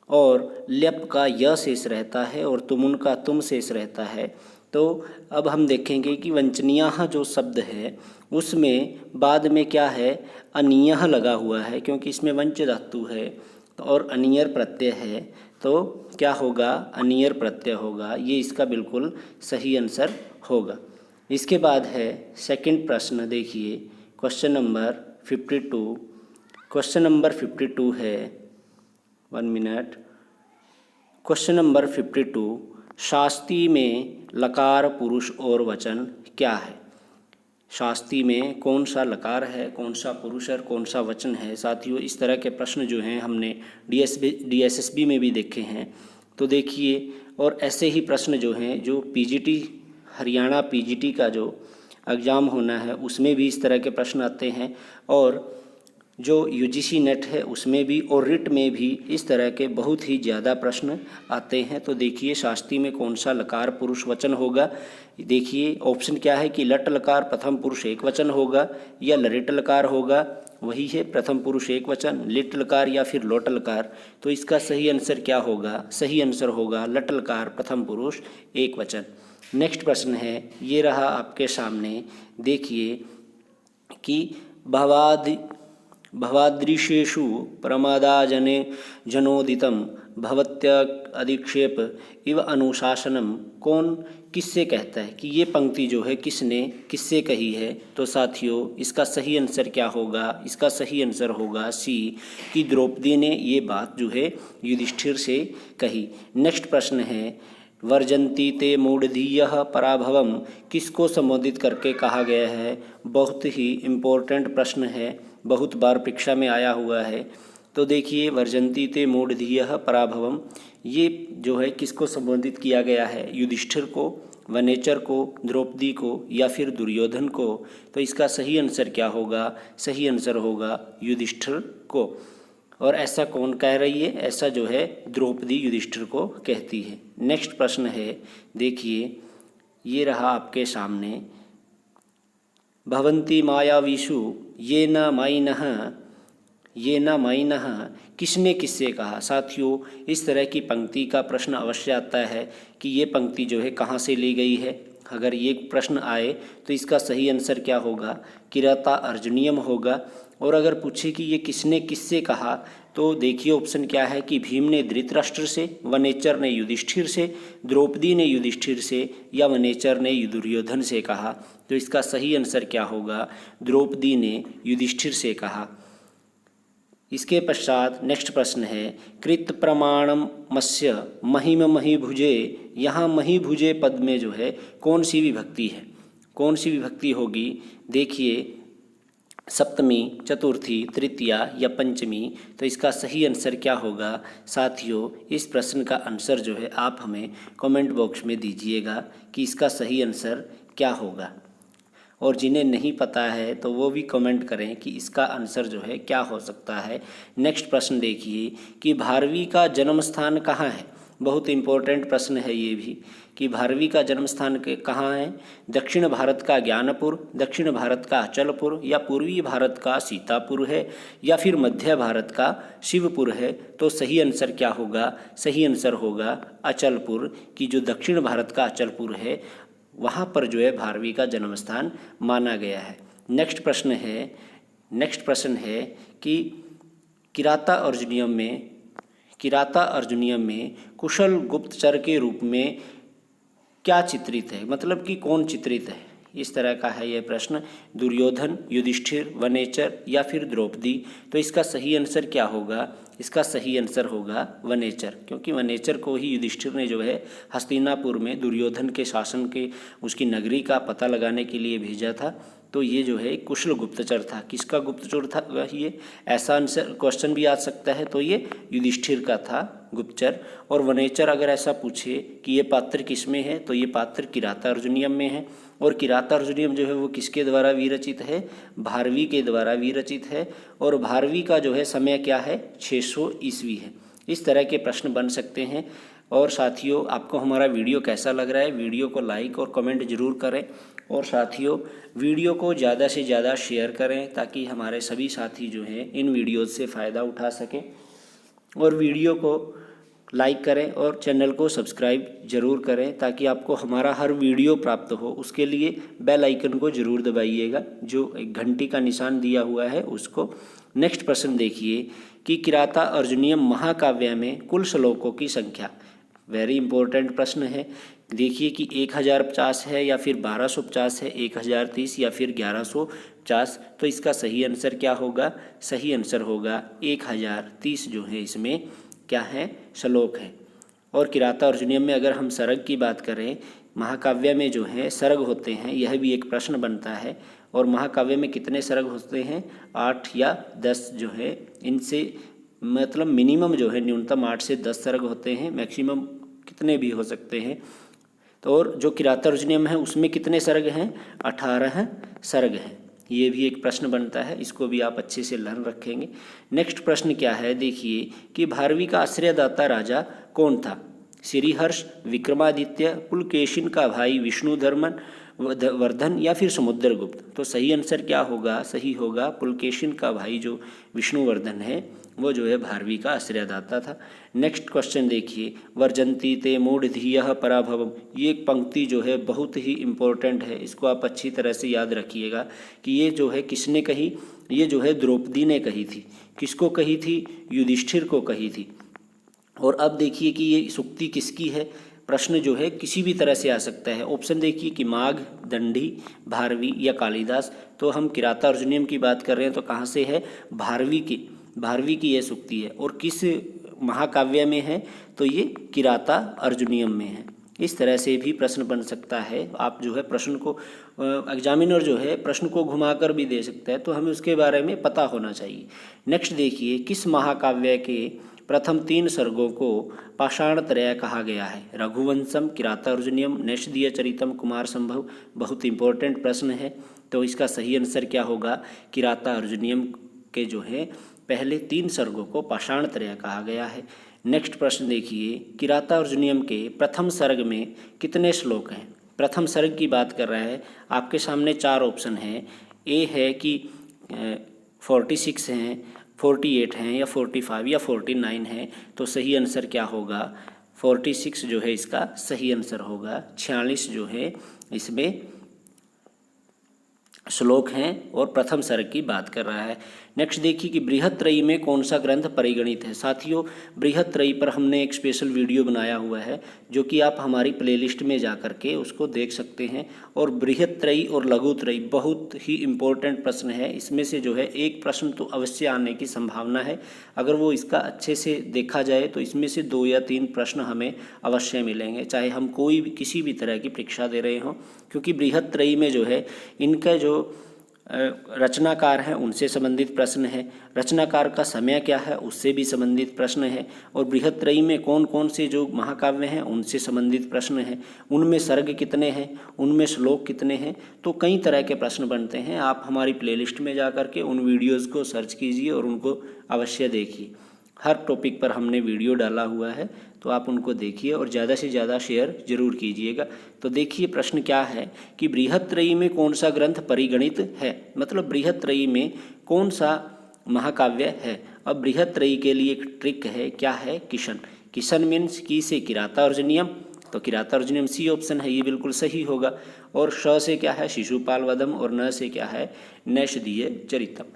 और ल्यप का य शेष रहता है, और तुमुन का तुम शेष रहता है। तो अब हम देखेंगे कि वंचनीयाः जो शब्द है उसमें बाद में क्या है, अनीयः लगा हुआ है, क्योंकि इसमें वंच धातु है और अनियर प्रत्यय है। तो क्या होगा, अनियर प्रत्यय होगा। ये इसका बिल्कुल सही आंसर होगा। इसके बाद है सेकंड प्रश्न। देखिए क्वेश्चन नंबर 52। क्वेश्चन नंबर 52 है, 1 मिनट। क्वेश्चन नंबर 52, शास्त्री में लकार पुरुष और वचन क्या है। शास्त्री में कौन सा लकार है, कौन सा पुरुष और कौन सा वचन है। साथियों, इस तरह के प्रश्न जो हैं हमने DSSB में भी देखे हैं। तो देखिए, और ऐसे ही प्रश्न जो हैं जो PGT हरियाणा PGT का जो एग्ज़ाम होना है उसमें भी इस तरह के प्रश्न आते हैं, और जो UGC नेट है उसमें भी, और रिट में भी इस तरह के बहुत ही ज़्यादा प्रश्न आते हैं। तो देखिए शास्त्री में कौन सा लकार पुरुष वचन होगा। देखिए ऑप्शन क्या है कि लट लकार प्रथम पुरुष एक वचन होगा, या लरिट लकार होगा, वही है प्रथम पुरुष एक वचन, लिट लकार या फिर लोट लकार। तो इसका सही आंसर क्या होगा, सही आंसर होगा लट लकार प्रथम पुरुष एक वचन। नेक्स्ट प्रश्न है, ये रहा आपके सामने। देखिए कि भवादृशेषु प्रमादाजने जनोदितं भवत्या अधिक्षेप इव अनुशासनम। कौन किससे कहता है कि ये पंक्ति जो है किसने किससे कही है? तो साथियों इसका सही आंसर क्या होगा? इसका सही आंसर होगा सी, कि द्रौपदी ने ये बात जो है युधिष्ठिर से कही। नेक्स्ट प्रश्न है, वर्जन्ती ते मूढ़धीयः पराभवम किसको संबोधित करके कहा गया है? बहुत ही इम्पोर्टेंट प्रश्न है, बहुत बार परीक्षा में आया हुआ है। तो देखिए, वर्जन्ती ते मूढ़धीयः पराभवम ये जो है किसको संबोधित किया गया है? युधिष्ठिर को, वनेचर को, द्रौपदी को या फिर दुर्योधन को? तो इसका सही आंसर क्या होगा? सही आंसर होगा युधिष्ठिर को। और ऐसा कौन कह रही है? ऐसा जो है द्रौपदी युधिष्ठिर को कहती है। नेक्स्ट प्रश्न है, देखिए ये रहा आपके सामने, भवन्ति मायावीषु ये न माइनः किसने किससे कहा? साथियों इस तरह की पंक्ति का प्रश्न अवश्य आता है कि ये पंक्ति जो है कहाँ से ली गई है। अगर ये प्रश्न आए तो इसका सही आंसर क्या होगा? किराता अर्जुनीयम होगा। और अगर पूछे कि ये किसने किससे कहा, तो देखिए ऑप्शन क्या है कि भीम ने धृतराष्ट्र से, वनेचर ने युधिष्ठिर से, द्रौपदी ने युधिष्ठिर से या वनेचर ने दुर्योधन से कहा। तो इसका सही आंसर क्या होगा? द्रौपदी ने युधिष्ठिर से कहा। इसके पश्चात नेक्स्ट प्रश्न है, कृत प्रमाणम मत्स्य महिम महीभुजे। यहाँ महीभुजे पद में जो है कौन सी विभक्ति है? कौन सी विभक्ति होगी? देखिए सप्तमी, चतुर्थी, तृतीया या पंचमी। तो इसका सही आंसर क्या होगा? साथियों इस प्रश्न का आंसर जो है आप हमें कमेंट बॉक्स में दीजिएगा कि इसका सही आंसर क्या होगा। और जिन्हें नहीं पता है तो वो भी कमेंट करें कि इसका आंसर जो है क्या हो सकता है। नेक्स्ट प्रश्न देखिए कि भारवी का जन्म स्थान कहाँ है? बहुत इम्पोर्टेंट प्रश्न है ये भी, कि भारवी का जन्म स्थान कहाँ है? दक्षिण भारत का ज्ञानपुर, दक्षिण भारत का अचलपुर या पूर्वी भारत का सीतापुर है या फिर मध्य भारत का शिवपुर है? तो सही आंसर क्या होगा? सही आंसर होगा अचलपुर, कि जो दक्षिण भारत का अचलपुर है वहाँ पर जो है भारवी का जन्म स्थान माना गया है। नेक्स्ट प्रश्न है कि किराता अर्जुनियम में कुशल गुप्तचर के रूप में क्या चित्रित है? मतलब कि कौन चित्रित है? इस तरह का है यह प्रश्न। दुर्योधन, युधिष्ठिर, वनेचर या फिर द्रौपदी? तो इसका सही आंसर क्या होगा? इसका सही आंसर होगा वनेचर, क्योंकि वनेचर को ही युधिष्ठिर ने जो है हस्तिनापुर में दुर्योधन के शासन के उसकी नगरी का पता लगाने के लिए भेजा था। तो ये जो है कुशल गुप्तचर था। किसका गुप्तचर था ये? ऐसा आंसर क्वेश्चन भी आ सकता है। तो ये युधिष्ठिर का था गुप्तचर। और वनेचर अगर ऐसा पूछे कि ये पात्र किस में है, तो ये पात्र किराता अर्जुनियम में है। और किराता अर्जुनियम जो है वो किसके द्वारा विरचित है? भारवी के द्वारा विरचित है। और भारवी का जो है समय क्या है? 600 ईस्वी है। इस तरह के प्रश्न बन सकते हैं। और साथियों आपको हमारा वीडियो कैसा लग रहा है? वीडियो को लाइक और कमेंट ज़रूर करें। और साथियों वीडियो को ज़्यादा से ज़्यादा शेयर करें ताकि हमारे सभी साथी जो हैं इन वीडियोज़ से फ़ायदा उठा सकें। और वीडियो को लाइक करें और चैनल को सब्सक्राइब ज़रूर करें ताकि आपको हमारा हर वीडियो प्राप्त हो। उसके लिए बेल आइकन को ज़रूर दबाइएगा, जो एक घंटी का निशान दिया हुआ है उसको। नेक्स्ट प्रश्न देखिए कि किराता अर्जुनियम महाकाव्य में कुल श्लोकों की संख्या। वेरी इंपॉर्टेंट प्रश्न है। देखिए कि 1050 है या फिर 1250 है, 1030 या फिर 1150। तो इसका सही आंसर क्या होगा? सही आंसर होगा 1030 जो है इसमें क्या है? श्लोक है। और किराता अर्जुनियम में अगर हम सर्ग की बात करें, महाकाव्य में जो है सर्ग होते हैं, यह भी एक प्रश्न बनता है। और महाकाव्य में कितने सर्ग होते हैं? 8 या 10 जो है, इनसे मतलब मिनिमम जो है न्यूनतम 8 से 10 सर्ग होते हैं, मैक्सिमम कितने भी हो सकते हैं। तो और जो किराता अर्जुनियम है उसमें कितने सर्ग हैं? 18 सर्ग हैं। ये भी एक प्रश्न बनता है, इसको भी आप अच्छे से लर्न रखेंगे। नेक्स्ट प्रश्न क्या है देखिए कि भारवी का आश्रयदाता राजा कौन था? श्रीहर्ष, विक्रमादित्य, पुलकेशिन का भाई विष्णुधर्मन, वर्धन या फिर समुद्रगुप्त। तो सही आंसर क्या होगा? सही होगा पुलकेशिन का भाई जो विष्णुवर्धन है वो जो है भारवी का आश्रयदाता था। नेक्स्ट क्वेश्चन देखिए, वर्जंती ते मूढ़धियः पराभवम। ये एक पंक्ति जो है बहुत ही इम्पोर्टेंट है, इसको आप अच्छी तरह से याद रखिएगा कि ये जो है किसने कही? ये जो है द्रौपदी ने कही थी। किसको कही थी? युधिष्ठिर को कही थी। और अब देखिए कि ये सूक्ति किसकी है? प्रश्न जो है किसी भी तरह से आ सकता है। ऑप्शन देखिए कि माघ, दंडी, भारवी या कालिदास। तो हम किराता अर्जुनियम की बात कर रहे हैं तो कहाँ से है? भारवी की यह सूक्ति है। और किस महाकाव्य में है? तो ये किराता अर्जुनियम में है। इस तरह से भी प्रश्न बन सकता है। आप जो है प्रश्न को एग्जामिनर जो है प्रश्न को घुमाकर भी दे सकता है, तो हमें उसके बारे में पता होना चाहिए। नेक्स्ट देखिए, किस महाकाव्य के प्रथम 3 सर्गों को पाषाणत्रय कहा गया है? रघुवंशम, किरातार्जुनीयम, नैषधीय चरितम, कुमार संभव। बहुत इंपॉर्टेंट प्रश्न है। तो इसका सही आंसर क्या होगा? किरातार्जुनीयम के जो है पहले 3 सर्गों को पाषाणत्रय कहा गया है। नेक्स्ट प्रश्न देखिए, किरातार्जुनीयम के प्रथम सर्ग में कितने श्लोक हैं? प्रथम सर्ग की बात कर रहा है। आपके सामने 4 ऑप्शन हैं। ए है कि 46 हैं, 48 हैं या 45 या 49 है। तो सही आंसर क्या होगा? 46 जो है इसका सही आंसर होगा। 46 जो है इसमें श्लोक हैं और प्रथम सर्ग की बात कर रहा है। नेक्स्ट देखिए कि बृहत्त्रयी में कौन सा ग्रंथ परिगणित है? साथियों, बृहत्त्रयी पर हमने एक स्पेशल वीडियो बनाया हुआ है जो कि आप हमारी प्लेलिस्ट में जा कर के उसको देख सकते हैं। और बृहत्त्रयी और लघुत्रयी बहुत ही इम्पोर्टेंट प्रश्न है। इसमें से जो है एक प्रश्न तो अवश्य आने की संभावना है। अगर वो इसका अच्छे से देखा जाए तो इसमें से 2 या 3 प्रश्न हमें अवश्य मिलेंगे, चाहे हम कोई भी किसी भी तरह की परीक्षा दे रहे हों। क्योंकि बृहत्त्रयी में जो है इनका जो रचनाकार हैं उनसे संबंधित प्रश्न है, रचनाकार का समय क्या है उससे भी संबंधित प्रश्न है, और बृहत्त्रयी में कौन कौन से जो महाकाव्य हैं उनसे संबंधित प्रश्न है, उनमें सर्ग कितने हैं, उनमें श्लोक कितने हैं। तो कई तरह के प्रश्न बनते हैं। आप हमारी प्लेलिस्ट में जा कर के उन वीडियोज़ को सर्च कीजिए और उनको अवश्य देखिए। हर टॉपिक पर हमने वीडियो डाला हुआ है, तो आप उनको देखिए और ज़्यादा से ज़्यादा शेयर जरूर कीजिएगा। तो देखिए प्रश्न क्या है कि बृहत्त्रयी में कौन सा ग्रंथ परिगणित है, मतलब बृहत्त्रयी में कौन सा महाकाव्य है। अब बृहत्त्रयी के लिए एक ट्रिक है, क्या है? किशन। किशन मीन्स की से किरातार्जुनीयम, तो किरातार्जुनीयम सी ऑप्शन है, ये बिल्कुल सही होगा। और श से क्या है? शिशुपाल वधम, और न से क्या है? नैषधीय चरितम।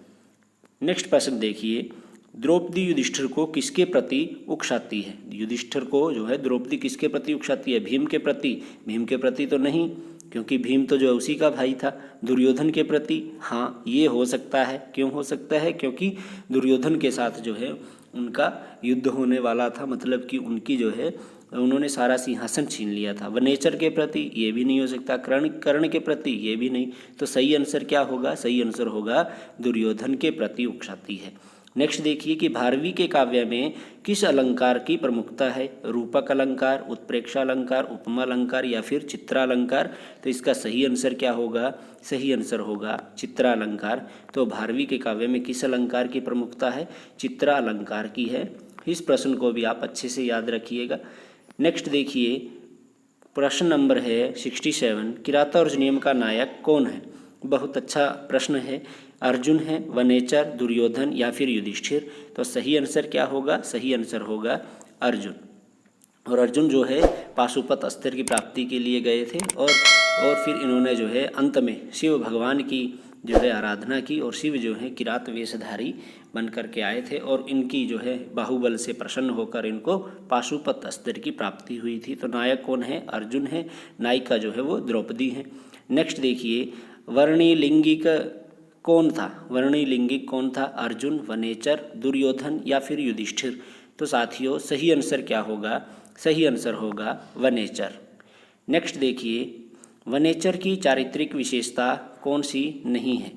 नेक्स्ट प्रश्न देखिए, द्रौपदी युधिष्ठिर को किसके प्रति उकसाती है? युधिष्ठिर को जो है द्रौपदी किसके प्रति उकसाती है? भीम के प्रति? भीम के प्रति तो नहीं, क्योंकि भीम तो जो उसी का भाई था। दुर्योधन के प्रति? हाँ, ये हो सकता है। क्यों हो सकता है? क्योंकि दुर्योधन के साथ जो है उनका युद्ध होने वाला था, मतलब कि उनकी जो है उन्होंने सारा सिंहासन छीन लिया था। वनेचर के प्रति? ये भी नहीं हो सकता। कर्ण के प्रति? ये भी नहीं। तो सही आंसर क्या होगा? सही आंसर होगा दुर्योधन के प्रति उकसाती है। नेक्स्ट देखिए कि भारवी के काव्य में किस अलंकार की प्रमुखता है? रूपक अलंकार, उत्प्रेक्षा अलंकार, उपमा अलंकार या फिर चित्रालंकार। तो इसका सही आंसर क्या होगा? सही आंसर होगा चित्रालंकार। तो भारवी के काव्य में किस अलंकार की प्रमुखता है? चित्रालंकार की है। इस प्रश्न को भी आप अच्छे से याद रखिएगा। नेक्स्ट देखिए, प्रश्न नंबर है 67, किरातार्जुनीयम का नायक कौन है? बहुत अच्छा प्रश्न है। अर्जुन है, वनेचर, दुर्योधन या फिर युधिष्ठिर। तो सही आंसर क्या होगा? सही आंसर होगा अर्जुन। और अर्जुन जो है पाशुपत अस्त्र की प्राप्ति के लिए गए थे और फिर इन्होंने जो है अंत में शिव भगवान की जो है आराधना की और शिव जो है किरात वेशधारी बन कर के आए थे और इनकी जो है बाहुबल से प्रसन्न होकर इनको पाशुपत अस्त्र की प्राप्ति हुई थी। तो नायक कौन है? अर्जुन है। नायिका जो है वो द्रौपदी है। नेक्स्ट देखिए, वर्णी लिंगिक कौन था? वर्णी लिंगिक कौन था? अर्जुन, वनेचर, दुर्योधन या फिर युधिष्ठिर। तो साथियों सही आंसर क्या होगा? सही आंसर होगा वनेचर। नेक्स्ट देखिए, वनेचर की चारित्रिक विशेषता कौन सी नहीं है?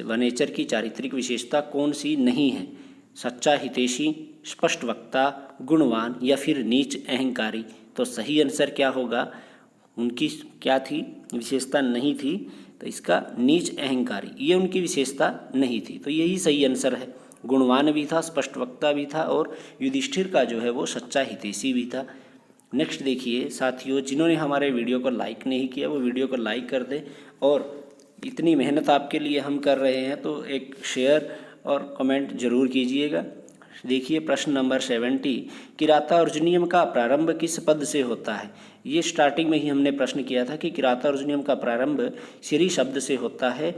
वनेचर की चारित्रिक विशेषता कौन सी नहीं है? सच्चा हितैषी, स्पष्ट वक्ता, गुणवान या फिर नीच अहंकारी। तो सही आंसर क्या होगा? उनकी क्या थी? विशेषता नहीं थी। तो इसका नीच अहंकारी, ये उनकी विशेषता नहीं थी। तो यही सही आंसर है। गुणवान भी था, स्पष्ट वक्ता भी था और युधिष्ठिर का जो है वो सच्चा हितैषी भी था। नेक्स्ट देखिए साथियों, जिन्होंने हमारे वीडियो को लाइक नहीं किया वो वीडियो को लाइक कर दें, और इतनी मेहनत आपके लिए हम कर रहे हैं तो एक शेयर और कमेंट जरूर कीजिएगा। देखिए प्रश्न नंबर 70, किराता अर्जुनियम का प्रारंभ किस पद से होता है। ये स्टार्टिंग में ही हमने प्रश्न किया था कि किराता अर्जुनियम का प्रारंभ श्री शब्द से होता है,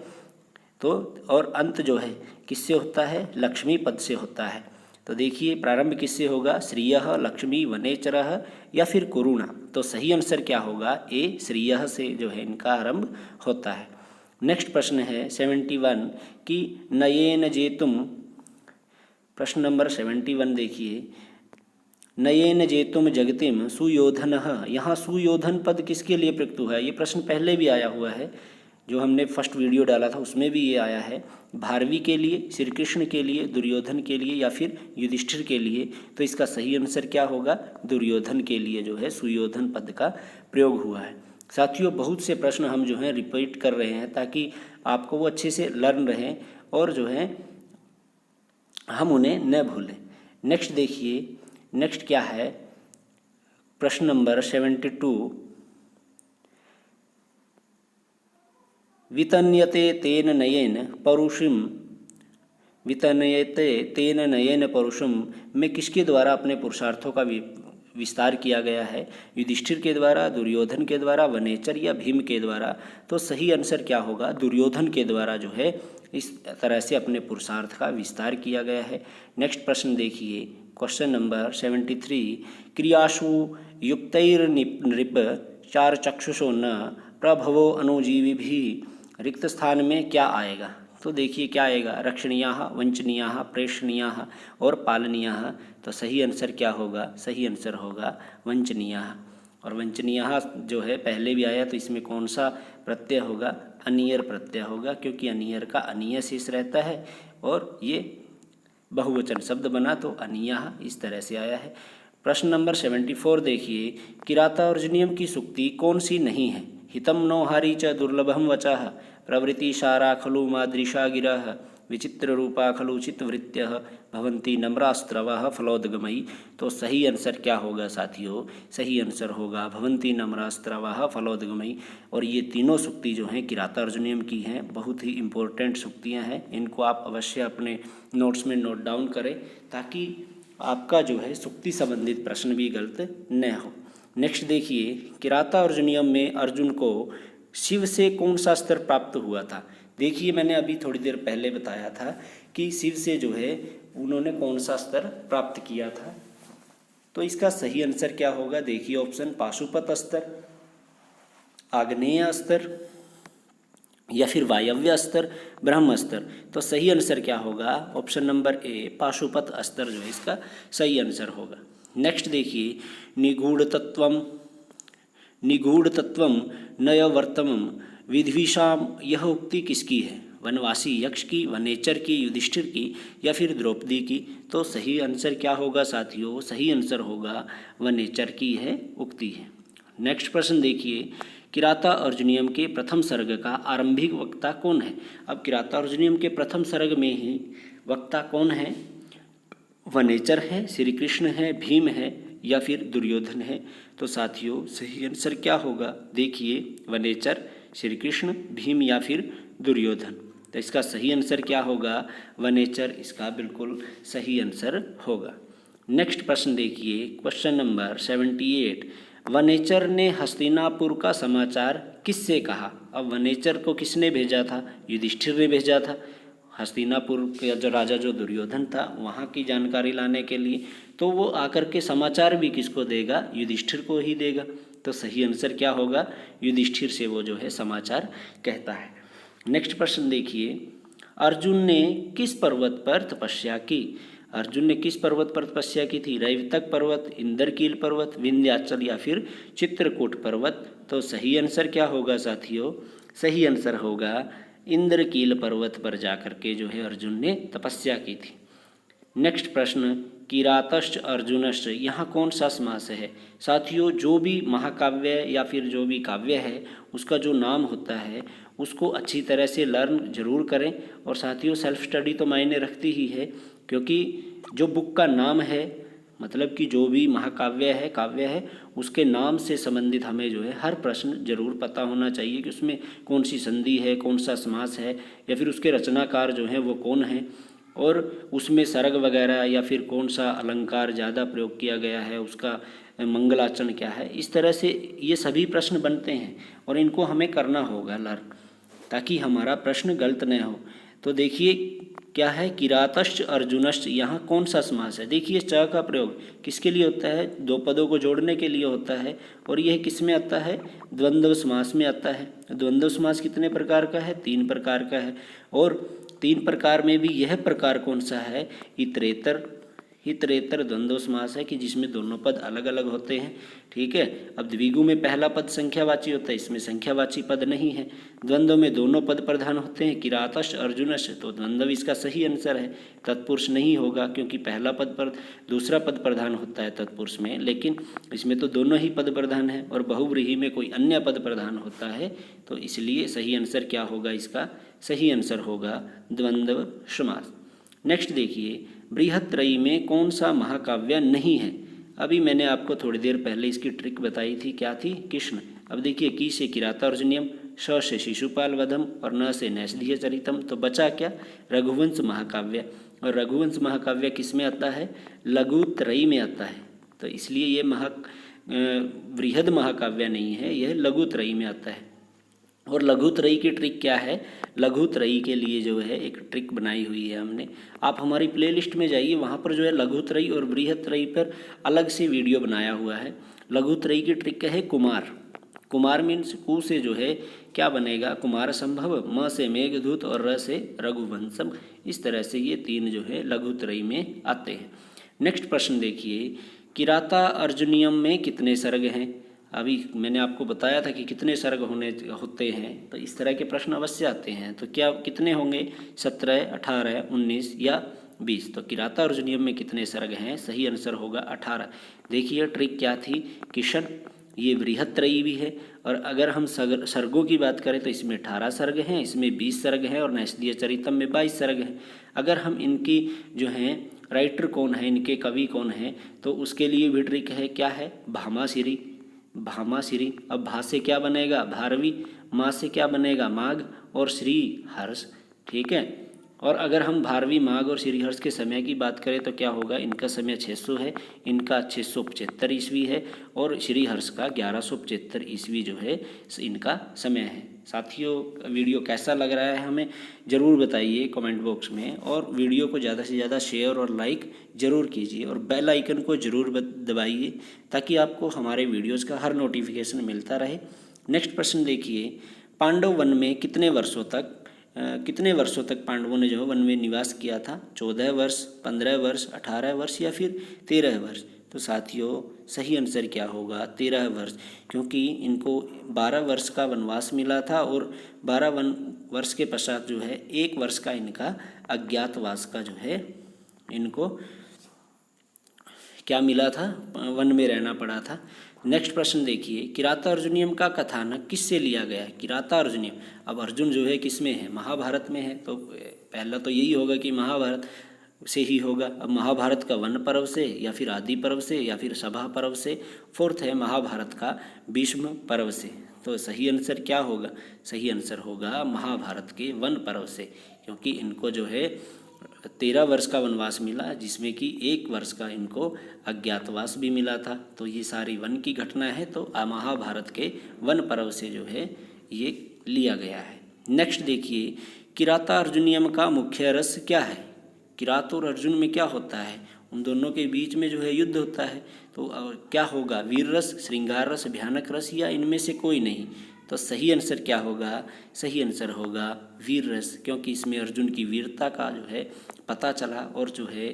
तो और अंत जो है किससे होता है, लक्ष्मी पद से होता है। तो देखिए प्रारंभ किससे होगा, श्रियः, लक्ष्मी, वनेचरः या फिर कुरुणा। तो सही आंसर क्या होगा, ए श्रियः से जो है इनका आरंभ होता है। नेक्स्ट प्रश्न है 71 कि नयेन जेतुम, प्रश्न नंबर 71 देखिए, नयेन जेतुम जगतिम सुयोधनः, यहाँ सुयोधन पद किसके लिए प्रयुक्त हुआ है। ये प्रश्न पहले भी आया हुआ है, जो हमने फर्स्ट वीडियो डाला था उसमें भी ये आया है। भारवी के लिए, श्री कृष्ण के लिए, दुर्योधन के लिए या फिर युधिष्ठिर के लिए। तो इसका सही आंसर क्या होगा, दुर्योधन के लिए जो है सुयोधन पद का प्रयोग हुआ है। साथियों बहुत से प्रश्न हम जो है रिपीट कर रहे हैं ताकि आपको वो अच्छे से लर्न रहें और जो है हम उन्हें न भूलें। नेक्स्ट देखिए, नेक्स्ट क्या है, प्रश्न नंबर 72, वितन्यते तेन नयेन परुषम, वितन्यते तेन नयेन परुषम में किसके द्वारा अपने पुरुषार्थों का विस्तार किया गया है, युधिष्ठिर के द्वारा, दुर्योधन के द्वारा, वनेचर या भीम के द्वारा। तो सही आंसर क्या होगा, दुर्योधन के द्वारा जो है इस तरह से अपने पुरुषार्थ का विस्तार किया गया है। नेक्स्ट प्रश्न देखिए, क्वेश्चन नंबर 73, क्रियासु युक्तैर्नृप चार चक्षुषो न प्रभवो अनुजीवी भी, रिक्त स्थान में क्या आएगा। तो देखिए क्या आएगा, रक्षणीयाः, वंचनीयाः, प्रेषणीयाः और पालनीयाः। तो सही आंसर क्या होगा, सही आंसर होगा वंचनीयाः। और वंचनीयाः जो है पहले भी आया, तो इसमें कौन सा प्रत्यय होगा, अनियर प्रत्यय होगा, क्योंकि अनियर का अनीय शेष रहता है और ये बहुवचन शब्द बना तो अनीयाः इस तरह से आया है। प्रश्न नंबर 74 देखिए, किराता अर्जुनियम की सूक्ति कौन सी नहीं है। हितम नो हारी च दुर्लभम वचः, प्रवृत्तिसारा खलु मादृशा गिरः, विचित्र रूपा खलु चित्तवृत्त्यः, भवन्ति नम्रास्त्रवः फलोदगमयी। तो सही आंसर क्या होगा साथियों, सही आंसर होगा भवन्ति नम्रास्त्रवः फलोदगमयी। और ये तीनों सूक्ति जो हैं किराता अर्जुनियम की हैं, बहुत ही इम्पोर्टेंट सूक्तियाँ हैं। इनको आप अवश्य अपने नोट्स में नोट डाउन करें ताकि आपका जो है सूक्ति संबंधित प्रश्न भी गलत न हो। नेक्स्ट देखिए, किराता अर्जुनियम में अर्जुन को शिव से कौन सा अस्त्र प्राप्त हुआ था। देखिए मैंने अभी थोड़ी देर पहले बताया था कि शिव से जो है उन्होंने कौन सा अस्त्र प्राप्त किया था। तो इसका सही आंसर क्या होगा, देखिए ऑप्शन, पाशुपत अस्त्र, आग्नेय अस्त्र या फिर वायव्य अस्त्र, ब्रह्मास्त्र। तो सही आंसर क्या होगा, ऑप्शन नंबर ए, पाशुपत अस्त्र जो है इसका सही आंसर होगा। नेक्स्ट देखिए, निगूढ़ तत्वम नयवर्तमम विद्विषाम, यह उक्ति किसकी है, वनवासी यक्ष की, वनेचर की, युधिष्ठिर की या फिर द्रौपदी की। तो सही आंसर क्या होगा साथियों, सही आंसर होगा वनेचर की है उक्ति है। नेक्स्ट प्रश्न देखिए, किराता अर्जुनियम के प्रथम सर्ग का आरंभिक वक्ता कौन है। अब किराता अर्जुनियम के प्रथम सर्ग में ही वक्ता कौन है, वनेचर है, श्री कृष्ण है, भीम है या फिर दुर्योधन है। तो साथियों सही आंसर क्या होगा, देखिए वनेचर, श्री कृष्ण, भीम या फिर दुर्योधन। तो इसका सही आंसर क्या होगा, वनेचर इसका बिल्कुल सही आंसर होगा। नेक्स्ट प्रश्न देखिए, क्वेश्चन नंबर 78, वनेचर ने हस्तिनापुर का समाचार किससे कहा। अब वनेचर को किसने भेजा था, युधिष्ठिर ने भेजा था हस्तिनापुर का जो राजा जो दुर्योधन था वहाँ की जानकारी लाने के लिए। तो वो आकर के समाचार भी किसको देगा, युधिष्ठिर को ही देगा। तो सही आंसर क्या होगा, युधिष्ठिर से वो जो है समाचार कहता है। नेक्स्ट प्रश्न देखिए, अर्जुन ने किस पर्वत पर तपस्या की। अर्जुन ने किस पर्वत पर तपस्या की थी, रैवतक पर्वत, इंद्रकील पर्वत, विंध्याचल या फिर चित्रकूट पर्वत। तो सही आंसर क्या होगा साथियों, सही आंसर होगा इंद्रकील पर्वत पर जाकर के जो है अर्जुन ने तपस्या की थी। नेक्स्ट प्रश्न, किरातश्च अर्जुनश्च, यहाँ कौन सा समास है। साथियों जो भी महाकाव्य या फिर जो भी काव्य है उसका जो नाम होता है उसको अच्छी तरह से लर्न जरूर करें। और साथियों सेल्फ स्टडी तो मायने रखती ही है, क्योंकि जो बुक का नाम है मतलब कि जो भी महाकाव्य है, काव्य है, उसके नाम से संबंधित हमें जो है हर प्रश्न जरूर पता होना चाहिए कि उसमें कौन सी संधि है, कौन सा समास है, या फिर उसके रचनाकार जो हैं वो कौन है, और उसमें सर्ग वगैरह या फिर कौन सा अलंकार ज़्यादा प्रयोग किया गया है, उसका मंगलाचरण क्या है। इस तरह से ये सभी प्रश्न बनते हैं और इनको हमें करना होगा लर्न, ताकि हमारा प्रश्न गलत न हो। तो देखिए क्या है, किरातश्च अर्जुनश्च, यहाँ कौन सा समास है। देखिए च का प्रयोग किसके लिए होता है, दो पदों को जोड़ने के लिए होता है, और यह किस में आता है, द्वंद्व समास में आता है। द्वंद्व समास कितने प्रकार का है, 3 प्रकार का है, और 3 प्रकार में भी यह प्रकार कौन सा है, इतरेतर। इतरेतर द्वंद्व समास है कि जिसमें दोनों पद अलग अलग होते हैं, ठीक है। अब द्विगु में पहला पद संख्यावाची होता है, इसमें संख्यावाची पद नहीं है। द्वंद्व में दोनों पद प्रधान होते हैं, किरातश्च अर्जुनश्च, तो द्वंद्व इसका सही आंसर है। तत्पुरुष नहीं होगा क्योंकि पहला पद पर दूसरा पद प्रधान होता है तत्पुरुष में, लेकिन इसमें तो दोनों ही पद प्रधान है, और बहुव्रीहि में कोई अन्य पद प्रधान होता है, तो इसलिए सही आंसर क्या होगा, इसका सही आंसर होगा द्वंद्व समास। नेक्स्ट देखिए, बृहत्त्रयी में कौन सा महाकाव्य नहीं है। अभी मैंने आपको थोड़ी देर पहले इसकी ट्रिक बताई थी, क्या थी, कृष्ण। अब देखिए, की से किरातार्जुनीयम, श से शिशुपाल वधम और न से नैषधीय चरितम, तो बचा क्या, रघुवंश महाकाव्य। और रघुवंश महाकाव्य किस में आता है, लघुत्रयी में आता है, तो इसलिए ये बृहद महाकाव्य नहीं है, यह लघुत्रयी में आता है। और लघुत्रयी की ट्रिक क्या है, लघुत्रयी के लिए जो है एक ट्रिक बनाई हुई है हमने। आप हमारी प्लेलिस्ट में जाइए, वहाँ पर जो है लघुत्रयी और बृहत्त्रयी पर अलग से वीडियो बनाया हुआ है। लघुत्रयी की ट्रिक है कुमार। कुमार मीन्स कु से जो है क्या बनेगा, कुमार संभव, म से मेघदूत और र से रघुवंशम। इस तरह से ये 3 जो है लघुत्रयी में आते हैं। नेक्स्ट प्रश्न देखिए, किराता अर्जुनियम में कितने सर्ग हैं। अभी मैंने आपको बताया था कि कितने सर्ग होते हैं, तो इस तरह के प्रश्न अवश्य आते हैं। तो क्या कितने होंगे, 17, 18, 19 या 20। तो किराता अर्जुनियम में कितने सर्ग हैं, सही आंसर होगा 18। देखिए ट्रिक क्या थी, किशन ये बृहत्त्रयी भी है, और अगर हम सर्गों की बात करें तो इसमें 18 सर्ग हैं, इसमें 20 सर्ग हैं, और नैषधीय चरितम में 22 सर्ग हैं। अगर हम इनकी जो हैं राइटर कौन है, इनके कवि कौन हैं, तो उसके लिए भी ट्रिक है, क्या है, भामासिरी। भामासिरी, अब भा से क्या बनेगा, भारवी, माँ से क्या बनेगा, माघ, और श्री हर्ष, ठीक है। और अगर हम भारवी, माघ और श्रीहर्ष के समय की बात करें तो क्या होगा, इनका समय 600 है, इनका 675 ईस्वी है, और श्रीहर्ष का 1175 ईस्वी जो है इनका समय है। साथियों, वीडियो कैसा लग रहा है हमें ज़रूर बताइए कमेंट बॉक्स में, और वीडियो को ज़्यादा से ज़्यादा शेयर और लाइक ज़रूर कीजिए, और बेल आइकन को ज़रूर दबाइए ताकि आपको हमारे वीडियोज़ का हर नोटिफिकेशन मिलता रहे। नेक्स्ट प्रश्न देखिए, पांडव वन में कितने वर्षों तक पांडवों ने जो वन में निवास किया था, 14 वर्ष, 15 वर्ष, 18 वर्ष या फिर 13 वर्ष। तो साथियों सही आंसर क्या होगा, 13 वर्ष, क्योंकि इनको 12 वर्ष का वनवास मिला था, और 12 वर्ष के पश्चात जो है 1 वर्ष का इनका अज्ञातवास का जो है इनको क्या मिला था, वन में रहना पड़ा था। नेक्स्ट प्रश्न देखिए, किराता अर्जुनियम का कथानक किससे लिया गया है। किराता अर्जुनियम, अब अर्जुन जो है किस में है, महाभारत में है, तो पहला तो यही होगा कि महाभारत से ही होगा। अब महाभारत का वन पर्व से, या फिर आदि पर्व से, या फिर सभा पर्व से। फोर्थ है महाभारत का भीष्म पर्व से। तो सही आंसर क्या होगा, सही आंसर होगा महाभारत के वन पर्व से, क्योंकि इनको जो है 13 वर्ष का वनवास मिला, जिसमें कि 1 वर्ष का इनको अज्ञातवास भी मिला था। तो ये सारी वन की घटना है, तो महाभारत के वन पर्व से जो है ये लिया गया है। नेक्स्ट देखिए, किराता अर्जुनियम का मुख्य रस क्या है। किरात और अर्जुन में क्या होता है, उन दोनों के बीच में जो है युद्ध होता है, तो क्या होगा, वीर रस, श्रृंगार रस, भयानक रस, या इनमें से कोई नहीं। तो सही आंसर क्या होगा, सही आंसर होगा वीर रस, क्योंकि इसमें अर्जुन की वीरता का जो है पता चला, और जो है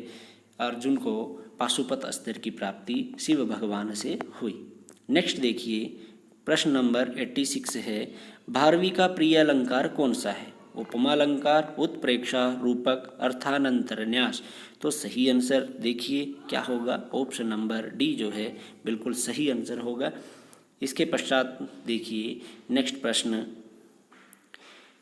अर्जुन को पाशुपत अस्त्र की प्राप्ति शिव भगवान से हुई। नेक्स्ट देखिए, प्रश्न नंबर 86 है, भारवी का प्रिय अलंकार कौन सा है। उपमा अलंकार, उत्प्रेक्षा, रूपक, अर्थानंतरन्यास। तो सही आंसर देखिए क्या होगा, ऑप्शन नंबर डी जो है बिल्कुल सही आंसर होगा। इसके पश्चात देखिए नेक्स्ट प्रश्न,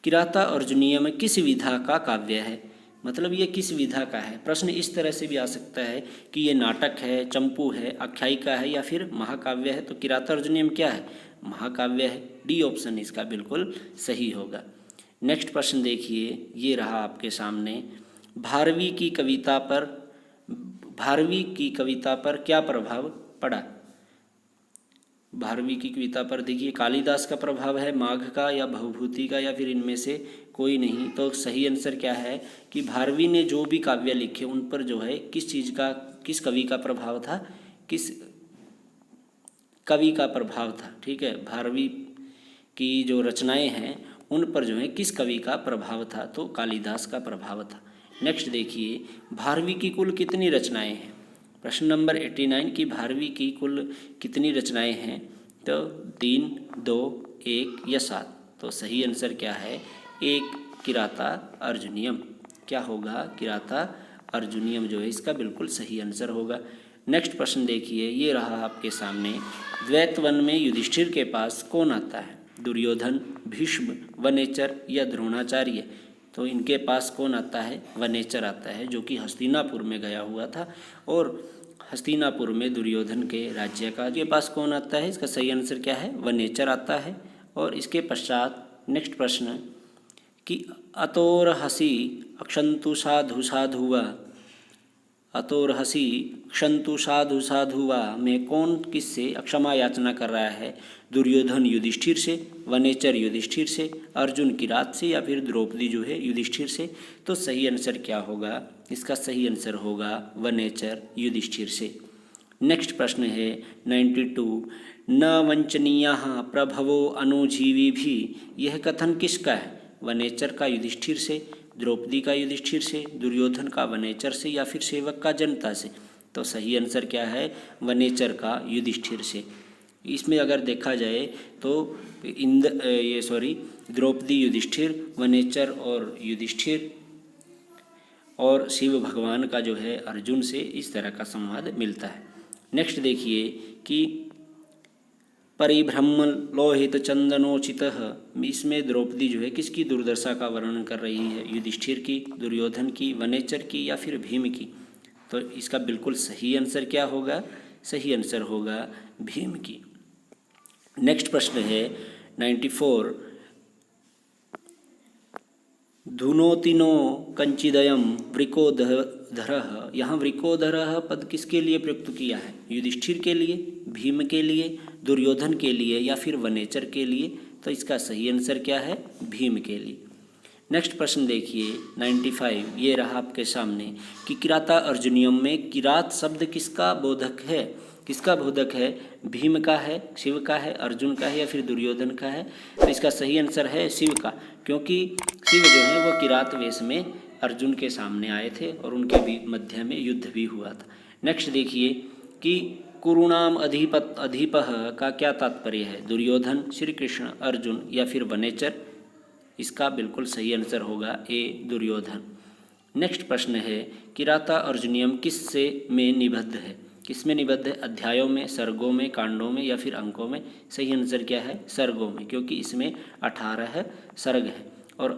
किराता अर्जुनीयम किस विधा का काव्य है। मतलब ये किस विधा का है। प्रश्न इस तरह से भी आ सकता है कि ये नाटक है, चंपू है, आख्यायिका है या फिर महाकाव्य है। तो किरातार्जुनीयम क्या है? महाकाव्य है। डी ऑप्शन इसका बिल्कुल सही होगा। नेक्स्ट प्रश्न देखिए, ये रहा आपके सामने। भारवी की कविता पर क्या प्रभाव पड़ा? भारवी की कविता पर देखिए, कालिदास का प्रभाव है, माघ का या भवभूति का, या फिर इनमें से कोई नहीं। तो सही आंसर क्या है कि भारवी ने जो भी काव्य लिखे उन पर जो है किस कवि का प्रभाव था, किस कवि का प्रभाव था। ठीक है, भारवी की जो रचनाएं हैं उन पर जो है किस कवि का प्रभाव था? तो कालिदास का प्रभाव था। नेक्स्ट देखिए, भारवी की कुल कितनी रचनाएं हैं? प्रश्न नंबर 89 की भारवी की कुल कितनी रचनाएं हैं? तो 3, 2, 1 या 7। तो सही आंसर क्या है? 1 किराता अर्जुनियम। क्या होगा? किराता अर्जुनियम जो है इसका बिल्कुल सही आंसर होगा। नेक्स्ट प्रश्न देखिए, ये रहा आपके सामने। द्वैत वन में युधिष्ठिर के पास कौन आता है? दुर्योधन, भीष्म, वनेचर या द्रोणाचार्य? तो इनके पास कौन आता है? वनेचर आता है, जो कि हस्तिनापुर में गया हुआ था। और हस्तिनापुर में दुर्योधन के राज्य के पास कौन आता है? इसका सही आंसर क्या है? वनेचर आता है। और इसके पश्चात नेक्स्ट प्रश्न कि अतोरहसी अक्षंतु साधु साधुवा, अतोरहसी क्षंतु साधु साधुवा में कौन किससे क्षमा याचना कर रहा है? दुर्योधन युधिष्ठिर से, वनेचर युधिष्ठिर से, अर्जुन किरात से या फिर द्रौपदी जो है युधिष्ठिर से? तो सही आंसर क्या होगा? इसका सही आंसर होगा वनेचर युधिष्ठिर से। नेक्स्ट प्रश्न है 92। न वंचनीयः प्रभवो अनुजीवी भी, यह कथन किसका है? वनेचर का युधिष्ठिर से, द्रौपदी का युधिष्ठिर से, दुर्योधन का वनेचर से या फिर सेवक का जनता से? तो सही आंसर क्या है? वनेचर का युधिष्ठिर से। इसमें अगर देखा जाए तो द्रौपदी युधिष्ठिर, वनेचर और युधिष्ठिर और शिव भगवान का जो है अर्जुन से, इस तरह का संवाद मिलता है। नेक्स्ट देखिए कि परिभ्रमण लोहित चंदनोचितः, इसमें द्रौपदी जो है किसकी दुर्दशा का वर्णन कर रही है? युधिष्ठिर की, दुर्योधन की, वनेचर की या फिर भीम की? तो इसका बिल्कुल सही आंसर क्या होगा? सही आंसर होगा भीम की। नेक्स्ट प्रश्न है 94। धुनोतिनो कंचिदयम वृकोधरः, यहाँ वृकोधरः पद किसके लिए प्रयुक्त किया है? युधिष्ठिर के लिए, भीम के लिए, दुर्योधन के लिए या फिर वनेचर के लिए? तो इसका सही आंसर क्या है? भीम के लिए। नेक्स्ट प्रश्न देखिए 95, ये रहा आपके सामने कि किराता अर्जुनियम में किरात शब्द किसका बोधक है? किसका बोधक है? भीम का है, शिव का है, अर्जुन का है या फिर दुर्योधन का है? तो इसका सही आंसर है शिव का, क्योंकि शिव जो है वो किरात वेश में अर्जुन के सामने आए थे और उनके भी मध्य में युद्ध भी हुआ था। नेक्स्ट देखिए कि कुरुणाम अधिपः का क्या तात्पर्य है? दुर्योधन, श्री कृष्ण, अर्जुन या फिर वनेचर? इसका बिल्कुल सही आंसर होगा ए, दुर्योधन। नेक्स्ट प्रश्न है किराता अर्जुनियम किससे में निबद्ध है? किस में निबद्ध है? अध्यायों में, सर्गों में, कांडों में या फिर अंकों में? सही आंसर क्या है? सर्गों में, क्योंकि इसमें 18 सर्ग है। और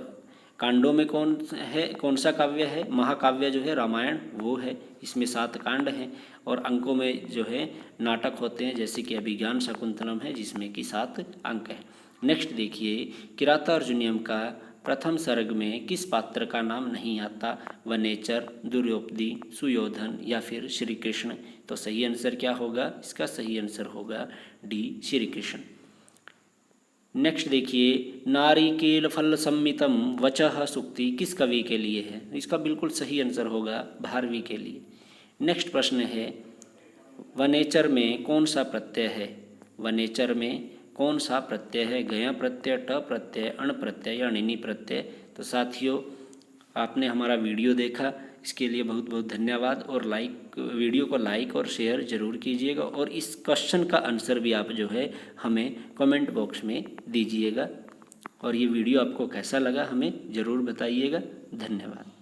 कांडों में कौन सा काव्य है? महाकाव्य जो है रामायण वो है, इसमें 7 कांड हैं। और अंकों में जो है नाटक होते हैं, जैसे कि अभिज्ञान शकुंतलम है जिसमें कि 7 अंक हैं। नेक्स्ट देखिए, किराता अर्जुनियम का प्रथम सर्ग में किस पात्र का नाम नहीं आता? वनेचर, दुर्योपदी, सुयोधन या फिर श्री कृष्ण? तो सही आंसर क्या होगा? इसका सही आंसर होगा डी, श्री कृष्ण। नेक्स्ट देखिए, नारिकेल फल सम्मितम वचः सूक्ति किस कवि के लिए है? इसका बिल्कुल सही आंसर होगा भारवी के लिए। नेक्स्ट प्रश्न है वनेचर में कौन सा प्रत्यय है? वनेचर में कौन सा प्रत्यय है? गया प्रत्यय, ट प्रत्यय, अण प्रत्यय या अणिनी प्रत्यय? तो साथियों, आपने हमारा वीडियो देखा, इसके लिए बहुत बहुत धन्यवाद। और वीडियो को लाइक और शेयर ज़रूर कीजिएगा और इस क्वेश्चन का आंसर भी आप जो है हमें कमेंट बॉक्स में दीजिएगा। और ये वीडियो आपको कैसा लगा हमें ज़रूर बताइएगा। धन्यवाद।